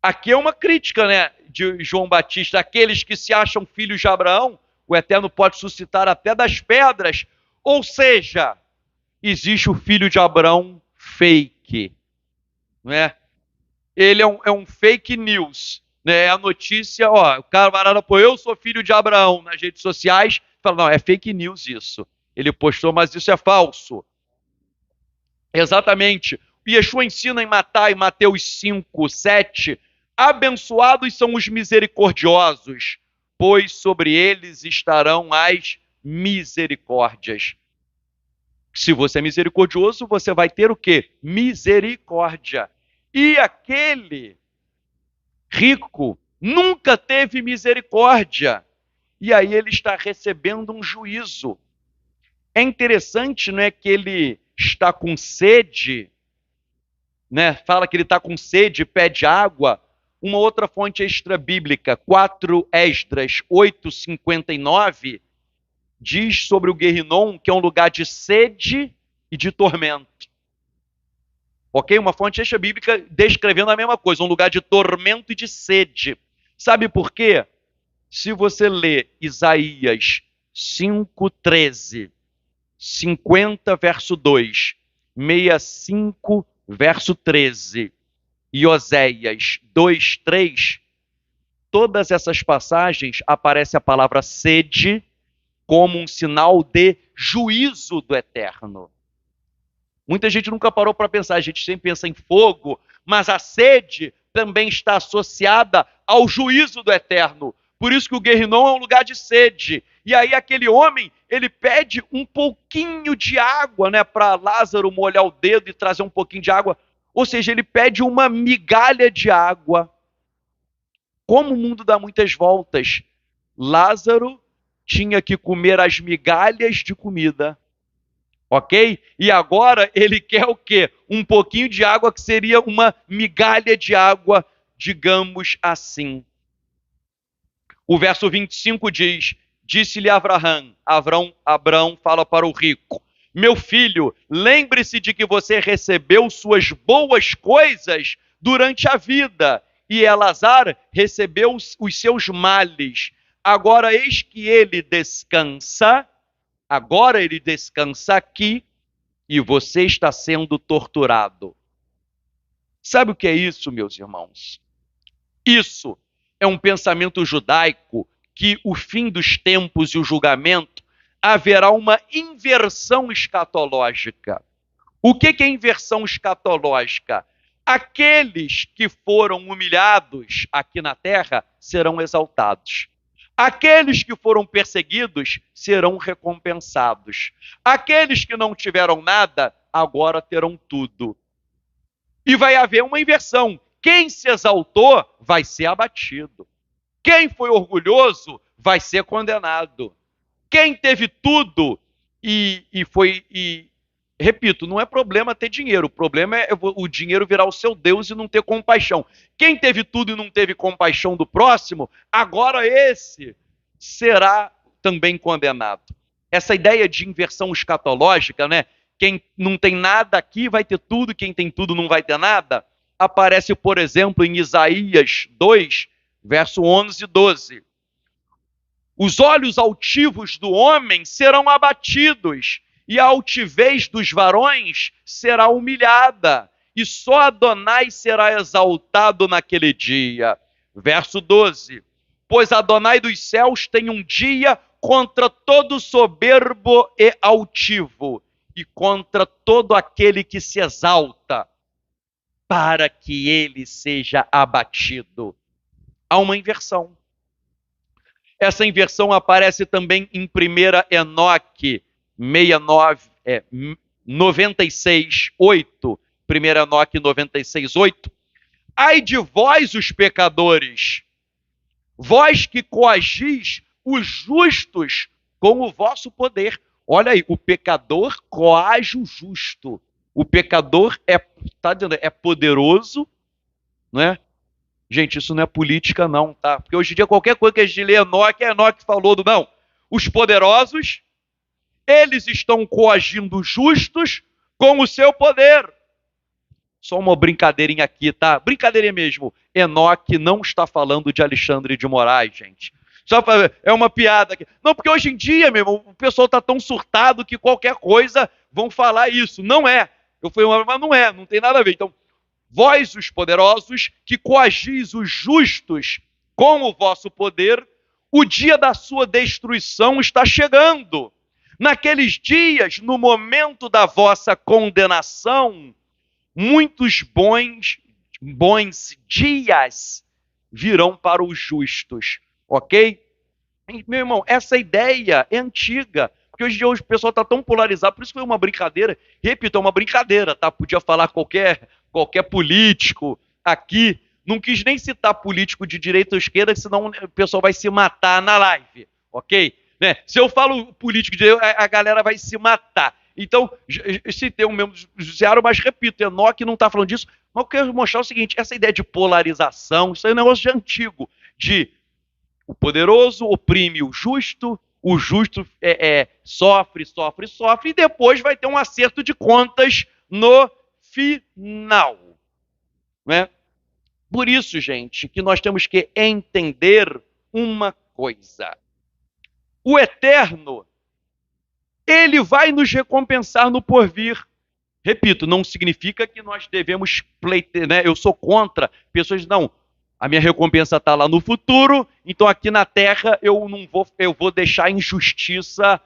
Aqui é uma crítica, né, de João Batista, aqueles que se acham filhos de Abraão, o Eterno pode suscitar até das pedras, ou seja, existe o filho de Abraão fake, não é? Ele é um fake news, né? É a notícia, ó, o camarada, pô, eu sou filho de Abraão nas redes sociais, fala, não, é fake news isso. Ele postou, mas isso é falso. Exatamente. Yeshua ensina em Mateus 5, 7, abençoados são os misericordiosos, pois sobre eles estarão as misericórdias. Se você é misericordioso, você vai ter o quê? Misericórdia. E aquele rico nunca teve misericórdia. E aí ele está recebendo um juízo. É interessante, não é, que ele está com sede, né? Fala que ele está com sede, pede água. Uma outra fonte extra-bíblica, 4 Esdras 8:59, diz sobre o Guerrinom que é um lugar de sede e de tormento. Ok? Uma fonte extra-bíblica descrevendo a mesma coisa, um lugar de tormento e de sede. Sabe por quê? Se você ler Isaías 5:13, 50, verso 2, 65, verso 13, e Oséias 2:3, todas essas passagens aparece a palavra sede como um sinal de juízo do Eterno. Muita gente nunca parou para pensar, a gente sempre pensa em fogo, mas a sede também está associada ao juízo do Eterno. Por isso que o Guerrinom é um lugar de sede. E aí aquele homem, ele pede um pouquinho de água, né, para Lázaro molhar o dedo e trazer um pouquinho de água. Ou seja, ele pede uma migalha de água. Como o mundo dá muitas voltas, Lázaro tinha que comer as migalhas de comida. Ok? E agora ele quer o quê? Um pouquinho de água que seria uma migalha de água, digamos assim. O verso 25 diz, disse-lhe Abraão fala para o rico, meu filho, lembre-se de que você recebeu suas boas coisas durante a vida, e Elazar recebeu os seus males. Agora eis que ele descansa aqui, e você está sendo torturado. Sabe o que é isso, meus irmãos? Isso é um pensamento judaico que o fim dos tempos e o julgamento haverá uma inversão escatológica. O que é inversão escatológica? Aqueles que foram humilhados aqui na terra serão exaltados. Aqueles que foram perseguidos serão recompensados. Aqueles que não tiveram nada, agora terão tudo. E vai haver uma inversão. Quem se exaltou vai ser abatido. Quem foi orgulhoso vai ser condenado. Quem teve tudo repito, não é problema ter dinheiro, o problema é o dinheiro virar o seu Deus e não ter compaixão. Quem teve tudo e não teve compaixão do próximo, agora esse será também condenado. Essa ideia de inversão escatológica, né? Quem não tem nada aqui vai ter tudo, quem tem tudo não vai ter nada, aparece, por exemplo, em Isaías 2, verso 11 e 12. Os olhos altivos do homem serão abatidos, e a altivez dos varões será humilhada, e só Adonai será exaltado naquele dia. Verso 12: pois Adonai dos céus tem um dia contra todo soberbo e altivo, e contra todo aquele que se exalta, para que ele seja abatido. Há uma inversão. Essa inversão aparece também em 1 Enoque 96, 8. 1 Enoque 96, 8. Ai de vós, os pecadores, vós que coagis os justos com o vosso poder. Olha aí, o pecador coage o justo. O pecador é poderoso, não é? Gente, isso não é política não, tá? Porque hoje em dia qualquer coisa que a gente lê Enoque falou do não. Os poderosos, eles estão coagindo justos com o seu poder. Só uma brincadeirinha aqui, tá? Brincadeirinha mesmo. Enoque não está falando de Alexandre de Moraes, gente. É uma piada aqui. Não, porque hoje em dia, meu irmão, o pessoal está tão surtado que qualquer coisa vão falar isso. Não é. Mas não é, não tem nada a ver. Então, vós, os poderosos, que coagis os justos com o vosso poder, o dia da sua destruição está chegando. Naqueles dias, no momento da vossa condenação, muitos bons dias virão para os justos, ok? E, meu irmão, essa ideia é antiga, porque hoje em dia o pessoal está tão polarizado, por isso foi uma brincadeira, repito, é uma brincadeira, tá? Podia falar qualquer político aqui, não quis nem citar político de direita ou esquerda, senão o pessoal vai se matar na live, ok? Né? Se eu falo político de direita, a galera vai se matar. Então, citei um membro do judiciário, mas repito, Enoque não está falando disso, mas eu quero mostrar o seguinte, essa ideia de polarização, isso aí é um negócio de antigo, de o poderoso oprime o justo sofre, e depois vai ter um acerto de contas no final. Né? Por isso, gente, que nós temos que entender uma coisa. O Eterno, ele vai nos recompensar no porvir. Repito, não significa que nós devemos pleitear, né? Eu sou contra pessoas, não, a minha recompensa está lá no futuro, então aqui na terra eu vou deixar a injustiça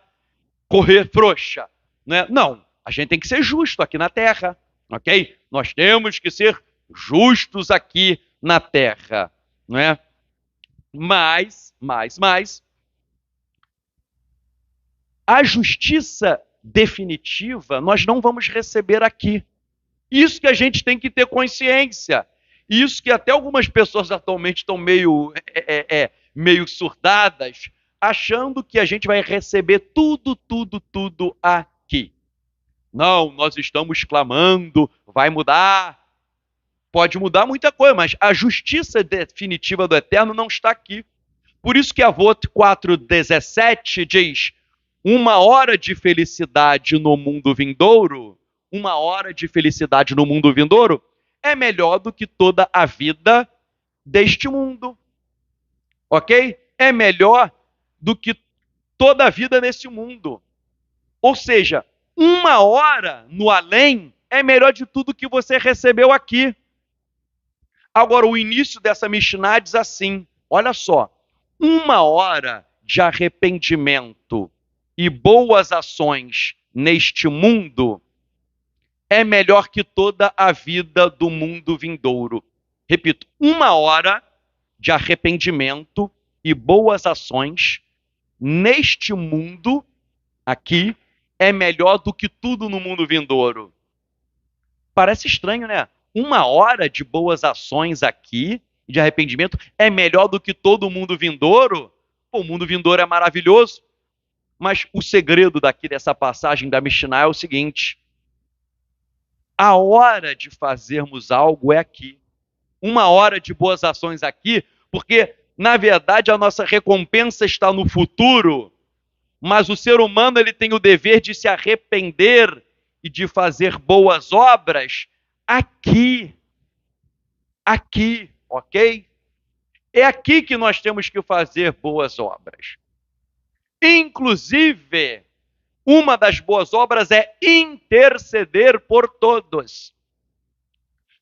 correr frouxa. Né? Não, a gente tem que ser justo aqui na terra, ok? Nós temos que ser justos aqui na terra, não é? Mas, a justiça definitiva nós não vamos receber aqui. Isso que a gente tem que ter consciência. Isso que até algumas pessoas atualmente estão meio surtadas, achando que a gente vai receber tudo aqui. Não, nós estamos clamando, vai mudar. Pode mudar muita coisa, mas a justiça definitiva do Eterno não está aqui. Por isso que Avot 4,17 diz: 1 hora de felicidade no mundo vindouro, 1 hora de felicidade no mundo vindouro é melhor do que toda a vida deste mundo. Ok? É melhor do que toda a vida nesse mundo. Ou seja, 1 hora no além é melhor de tudo que você recebeu aqui. Agora, o início dessa Mishnah diz assim, olha só, 1 hora de arrependimento e boas ações neste mundo é melhor que toda a vida do mundo vindouro. Repito, 1 hora de arrependimento e boas ações neste mundo aqui é melhor do que tudo no mundo vindouro. Parece estranho, né? 1 hora de boas ações aqui, de arrependimento, é melhor do que todo o mundo vindouro? Pô, o mundo vindouro é maravilhoso. Mas o segredo dessa passagem da Mishnah é o seguinte: a hora de fazermos algo é aqui. 1 hora de boas ações aqui, porque, na verdade, a nossa recompensa está no futuro, mas o ser humano ele tem o dever de se arrepender e de fazer boas obras aqui. Aqui, ok? É aqui que nós temos que fazer boas obras. Inclusive, uma das boas obras é interceder por todos.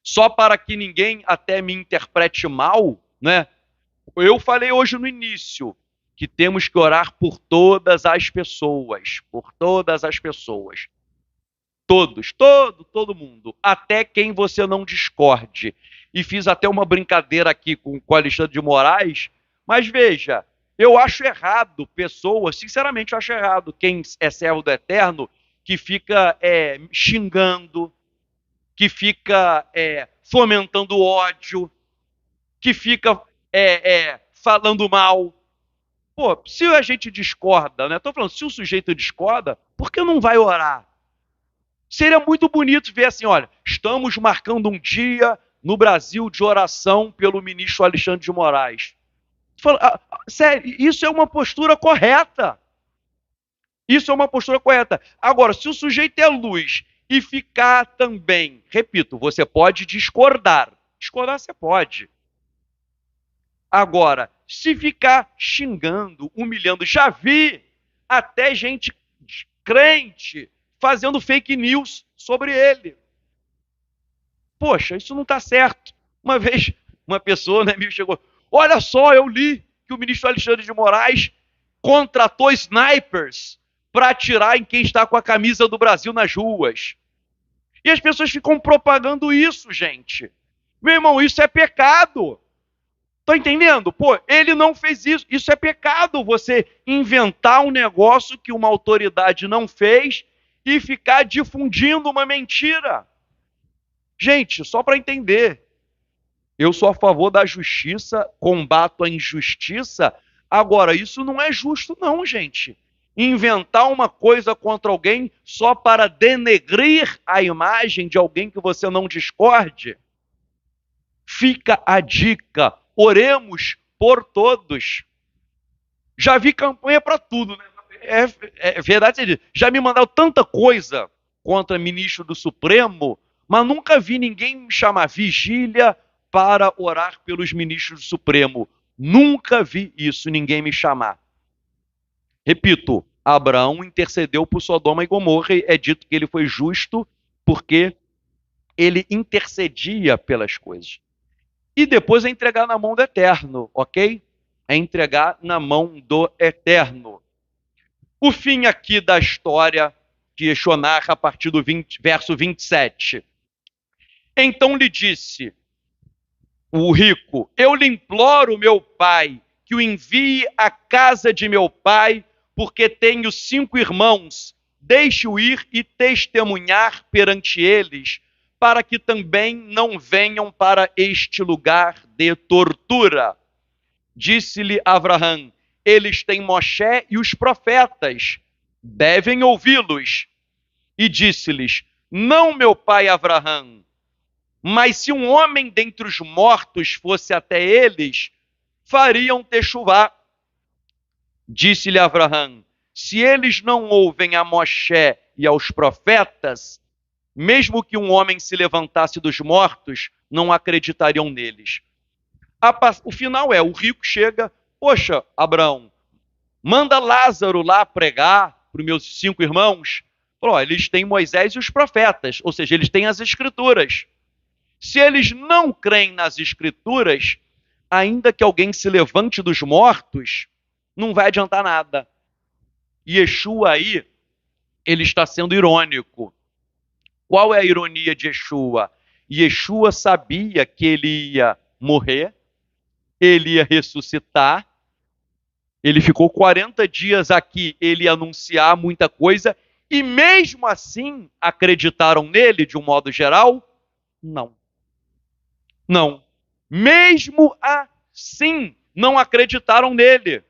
Só para que ninguém até me interprete mal, né? Eu falei hoje no início que temos que orar por todas as pessoas, todos, todo mundo, até quem você não discorde. E fiz até uma brincadeira aqui com o Alexandre de Moraes, mas veja, eu acho errado pessoas, sinceramente eu acho errado quem é servo do Eterno que fica xingando, que fica fomentando ódio, que fica falando mal. Pô, se a gente discorda, né? Estou falando, se o sujeito discorda, por que não vai orar? Seria muito bonito ver assim, olha, estamos marcando um dia no Brasil de oração pelo ministro Alexandre de Moraes. Sério, isso é uma postura correta. Isso é uma postura correta. Agora, se o sujeito é luz e ficar também, repito, você pode discordar. Discordar você pode. Agora, se ficar xingando, humilhando, já vi até gente crente fazendo fake news sobre ele. Poxa, isso não está certo. Uma vez, uma pessoa me chegou, olha só, eu li que o ministro Alexandre de Moraes contratou snipers para atirar em quem está com a camisa do Brasil nas ruas. E as pessoas ficam propagando isso, gente. Meu irmão, isso é pecado. Tá entendendo? Pô, ele não fez isso. Isso é pecado, você inventar um negócio que uma autoridade não fez e ficar difundindo uma mentira. Gente, só para entender, eu sou a favor da justiça, combato a injustiça. Agora, isso não é justo, não, gente. Inventar uma coisa contra alguém só para denegrir a imagem de alguém que você não discorde. Fica a dica. Oremos por todos. Já vi campanha para tudo, né? É verdade, já me mandaram tanta coisa contra ministro do Supremo, mas nunca vi ninguém me chamar vigília para orar pelos ministros do Supremo. Nunca vi isso, ninguém me chamar. Repito, Abraão intercedeu por Sodoma e Gomorra e é dito que ele foi justo porque ele intercedia pelas coisas. E depois é entregar na mão do Eterno, ok? É entregar na mão do Eterno. O fim aqui da história que Yeshua narra a partir do verso 27. Então lhe disse o rico, eu lhe imploro, meu pai, que o envie à casa de meu pai, porque tenho 5 irmãos, deixe-o ir e testemunhar perante eles, para que também não venham para este lugar de tortura. Disse-lhe Abraão, eles têm Moshe e os profetas, devem ouvi-los. E disse-lhes, não, meu pai Abraão, mas se um homem dentre os mortos fosse até eles, fariam techuvá. Disse-lhe Abraão, se eles não ouvem a Moshe e aos profetas, mesmo que um homem se levantasse dos mortos, não acreditariam neles. O final é, o rico chega, poxa, Abraão, manda Lázaro lá pregar para os meus 5 irmãos. Falou, eles têm Moisés e os profetas, ou seja, eles têm as escrituras. Se eles não creem nas escrituras, ainda que alguém se levante dos mortos, não vai adiantar nada. Yeshua aí, ele está sendo irônico. Qual é a ironia de Yeshua? Yeshua sabia que ele ia morrer, ele ia ressuscitar, ele ficou 40 dias aqui, ele ia anunciar muita coisa, e mesmo assim acreditaram nele de um modo geral? Não. Não. Mesmo assim, não acreditaram nele.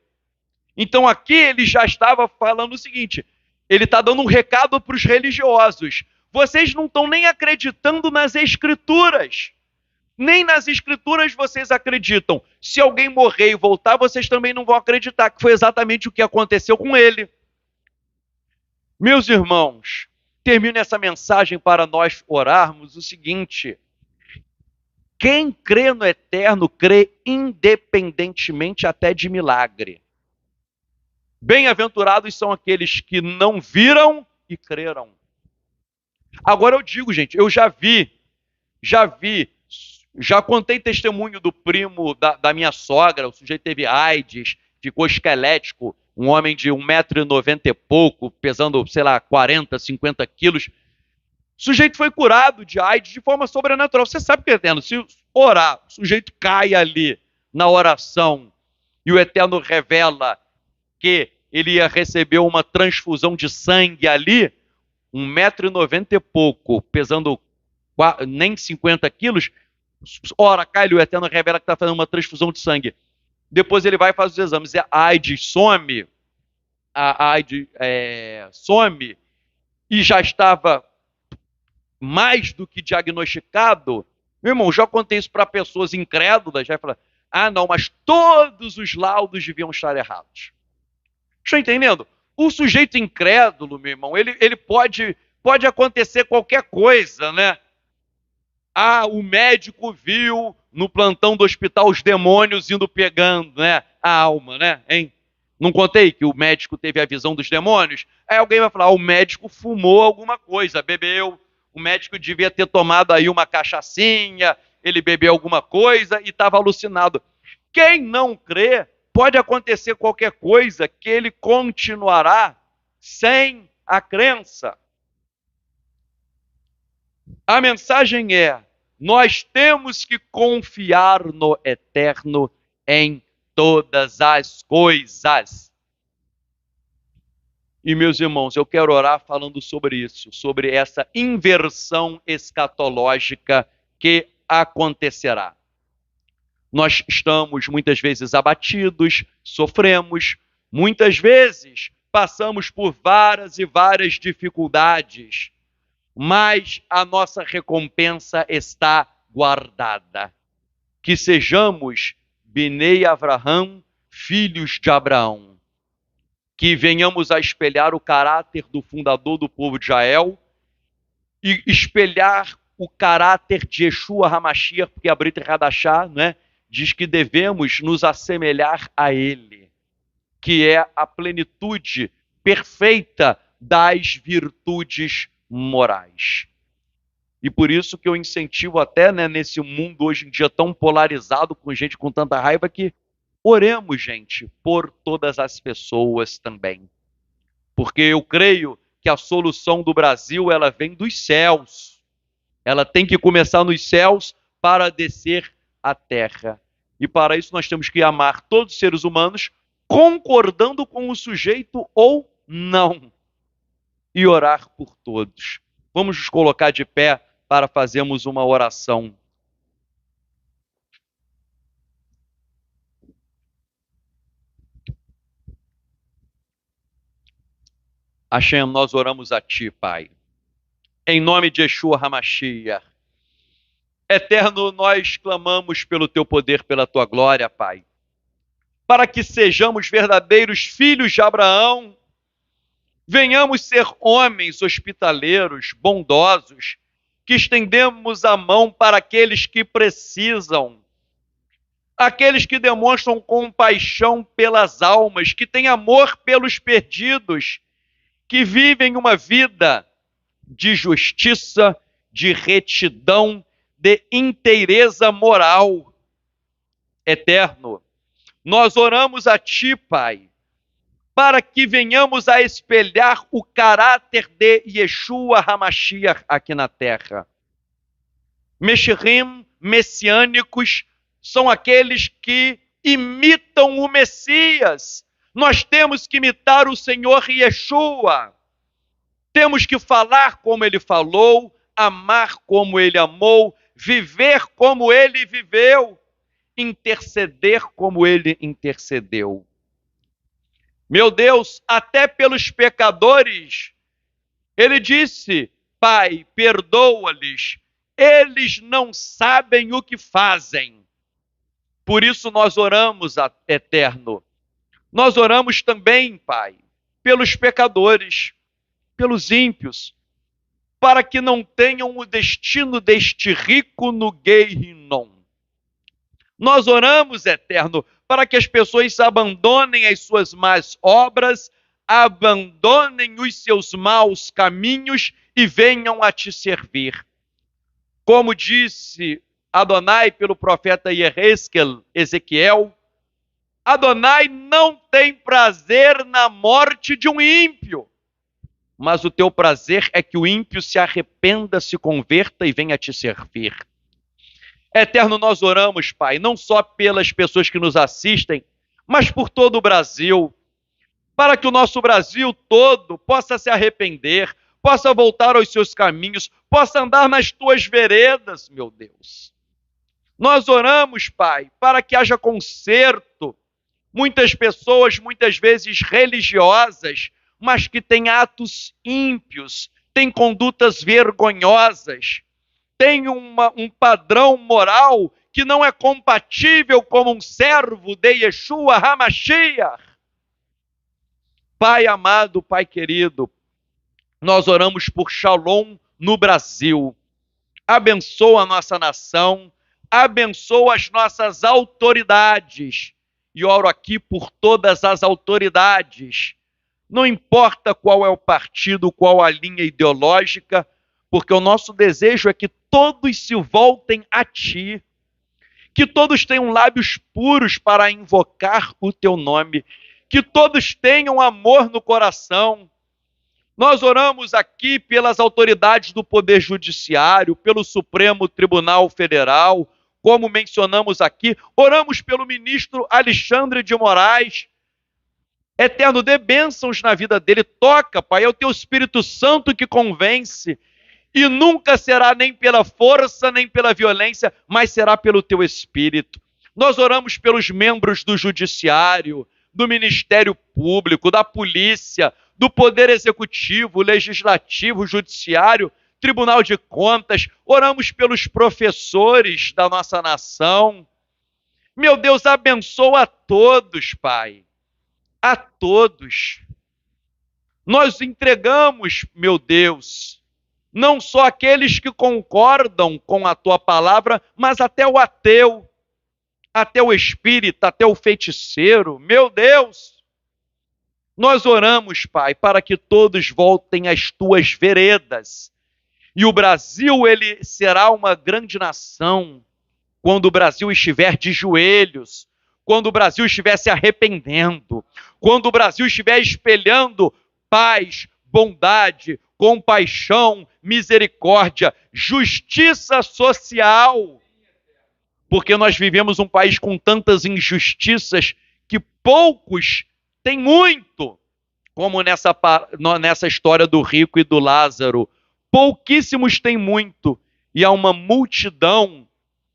Então aqui ele já estava falando o seguinte, ele está dando um recado para os religiosos. Vocês não estão nem acreditando nas escrituras. Nem nas escrituras vocês acreditam. Se alguém morrer e voltar, vocês também não vão acreditar, que foi exatamente o que aconteceu com ele. Meus irmãos, termino essa mensagem para nós orarmos o seguinte: quem crê no eterno, crê independentemente até de milagre. Bem-aventurados são aqueles que não viram e creram. Agora eu digo, gente, eu já vi Já contei testemunho do primo da minha sogra, o sujeito teve AIDS, ficou esquelético, um homem de 1,90 m e pouco, pesando, sei lá, 40, 50 quilos. O sujeito foi curado de AIDS de forma sobrenatural. Você sabe o que é eterno? Se orar, o sujeito cai ali na oração e o Eterno revela que ele ia receber uma transfusão de sangue ali, 1,90 m e pouco, pesando nem 50 quilos, ora, cai ali, o Eterno revela que está fazendo uma transfusão de sangue. Depois ele vai e faz os exames, a AIDS some, some, e já estava mais do que diagnosticado. Meu irmão, já contei isso para pessoas incrédulas, já fala, não, mas todos os laudos deviam estar errados. Estão entendendo? O sujeito incrédulo, meu irmão, ele pode acontecer qualquer coisa, né? O médico viu no plantão do hospital os demônios indo pegando, né, a alma, né? Hein? Não contei que o médico teve a visão dos demônios? Aí alguém vai falar, o médico fumou alguma coisa, bebeu, o médico devia ter tomado aí uma cachaçinha, ele bebeu alguma coisa e estava alucinado. Quem não crê, pode acontecer qualquer coisa que ele continuará sem a crença. A mensagem é, nós temos que confiar no Eterno em todas as coisas. E, meus irmãos, eu quero orar falando sobre isso, sobre essa inversão escatológica que acontecerá. Nós estamos muitas vezes abatidos, sofremos, muitas vezes passamos por várias e várias dificuldades, mas a nossa recompensa está guardada. Que sejamos Bnei Avraham, filhos de Abraão. Que venhamos a espelhar o caráter do fundador do povo de Israel e espelhar o caráter de Yeshua HaMashiach, porque a Brit Hadashah, né, diz que devemos nos assemelhar a ele, que é a plenitude perfeita das virtudes morais. E por isso que eu incentivo até, né, nesse mundo hoje em dia tão polarizado, com gente com tanta raiva, que oremos, gente, por todas as pessoas também. Porque eu creio que a solução do Brasil, ela vem dos céus. Ela tem que começar nos céus para descer à terra. E para isso nós temos que amar todos os seres humanos, concordando com o sujeito ou não. E orar por todos. Vamos nos colocar de pé para fazermos uma oração. Hashem, nós oramos a Ti, Pai. Em nome de Yeshua HaMashiach. Eterno, nós clamamos pelo Teu poder, pela Tua glória, Pai. Para que sejamos verdadeiros filhos de Abraão, venhamos ser homens hospitaleiros, bondosos, que estendemos a mão para aqueles que precisam, aqueles que demonstram compaixão pelas almas, que têm amor pelos perdidos, que vivem uma vida de justiça, de retidão, de inteireza moral. Eterno, nós oramos a Ti, Pai, para que venhamos a espelhar o caráter de Yeshua HaMashiach aqui na terra. Meshirim, messiânicos, são aqueles que imitam o Messias. Nós temos que imitar o Senhor Yeshua. Temos que falar como Ele falou, amar como Ele amou, viver como Ele viveu, interceder como Ele intercedeu. Meu Deus, até pelos pecadores, Ele disse, Pai, perdoa-lhes, eles não sabem o que fazem. Por isso nós oramos, Eterno. Nós oramos também, Pai, pelos pecadores, pelos ímpios, para que não tenham o destino deste rico no Gehinnom. Nós oramos, Eterno, para que as pessoas abandonem as suas más obras, abandonem os seus maus caminhos e venham a Te servir. Como disse Adonai pelo profeta Ezequiel, Adonai não tem prazer na morte de um ímpio, mas o teu prazer é que o ímpio se arrependa, se converta e venha te servir. Eterno, nós oramos, Pai, não só pelas pessoas que nos assistem, mas por todo o Brasil, para que o nosso Brasil todo possa se arrepender, possa voltar aos seus caminhos, possa andar nas tuas veredas, meu Deus. Nós oramos, Pai, para que haja conserto. Muitas pessoas, muitas vezes religiosas, mas que têm atos ímpios, têm condutas vergonhosas, têm um padrão moral que não é compatível como um servo de Yeshua HaMashiach. Pai amado, Pai querido, nós oramos por Shalom no Brasil. Abençoa a nossa nação, abençoa as nossas autoridades. E oro aqui por todas as autoridades. Não importa qual é o partido, qual a linha ideológica, porque o nosso desejo é que todos se voltem a Ti, que todos tenham lábios puros para invocar o Teu nome, que todos tenham amor no coração. Nós oramos aqui pelas autoridades do Poder Judiciário, pelo Supremo Tribunal Federal, como mencionamos aqui, oramos pelo ministro Alexandre de Moraes. Eterno, dê bênçãos na vida dele, toca, Pai, é o Teu Espírito Santo que convence, e nunca será nem pela força, nem pela violência, mas será pelo Teu Espírito. Nós oramos pelos membros do Judiciário, do Ministério Público, da Polícia, do Poder Executivo, Legislativo, Judiciário, Tribunal de Contas, oramos pelos professores da nossa nação. Meu Deus, abençoa a todos, Pai, a todos. Nós entregamos, meu Deus, não só aqueles que concordam com a Tua palavra, mas até o ateu, até o espírita, até o feiticeiro. Meu Deus, nós oramos, Pai, para que todos voltem às Tuas veredas. E o Brasil, ele será uma grande nação quando o Brasil estiver de joelhos, quando o Brasil estiver se arrependendo, quando o Brasil estiver espelhando paz, bondade, compaixão, misericórdia, justiça social. Porque nós vivemos um país com tantas injustiças que poucos têm muito, como nessa história do rico e do Lázaro. Pouquíssimos têm muito, e há uma multidão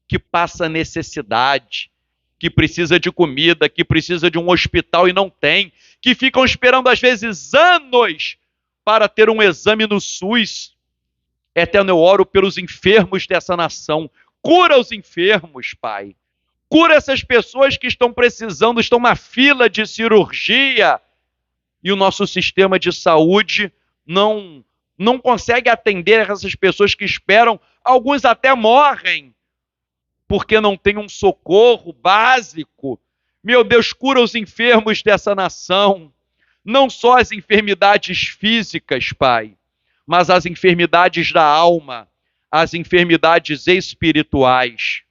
que passa necessidade, que precisa de comida, que precisa de um hospital e não tem, que ficam esperando às vezes anos para ter um exame no SUS. Eterno, eu oro pelos enfermos dessa nação. Cura os enfermos, Pai. Cura essas pessoas que estão precisando, estão na fila de cirurgia, e o nosso sistema de saúde não consegue atender essas pessoas que esperam. Alguns até morrem, porque não tem um socorro básico. Meu Deus, cura os enfermos dessa nação. Não só as enfermidades físicas, Pai, mas as enfermidades da alma, as enfermidades espirituais.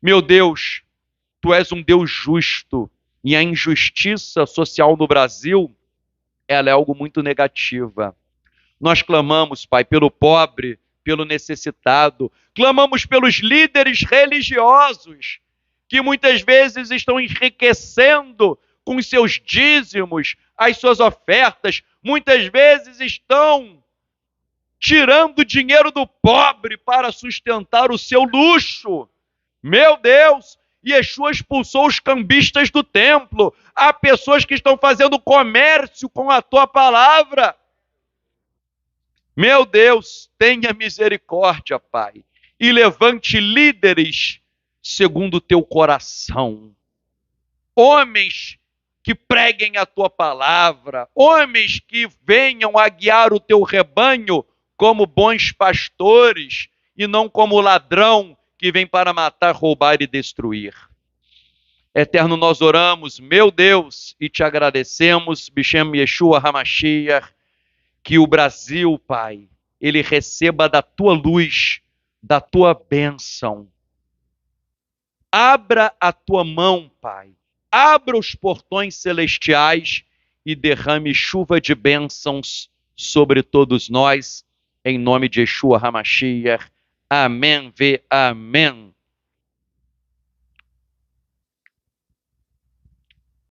Meu Deus, Tu és um Deus justo, e a injustiça social no Brasil, ela é algo muito negativa. Nós clamamos, Pai, pelo pobre, pelo necessitado, clamamos pelos líderes religiosos, que muitas vezes estão enriquecendo com os seus dízimos, as suas ofertas, muitas vezes estão tirando dinheiro do pobre para sustentar o seu luxo. Meu Deus, Yeshua expulsou os cambistas do templo. Há pessoas que estão fazendo comércio com a Tua palavra. Meu Deus, tenha misericórdia, Pai, e levante líderes segundo o Teu coração. Homens que preguem a Tua palavra, homens que venham a guiar o Teu rebanho como bons pastores e não como ladrão que vem para matar, roubar e destruir. Eterno, nós oramos, meu Deus, e Te agradecemos, Bishem Yeshua HaMashiach, que o Brasil, Pai, ele receba da Tua luz da tua bênção. Abra a tua mão, Pai. Abra os portões celestiais e derrame chuva de bênçãos sobre todos nós, em nome de Yeshua HaMashiach. Amém, amém.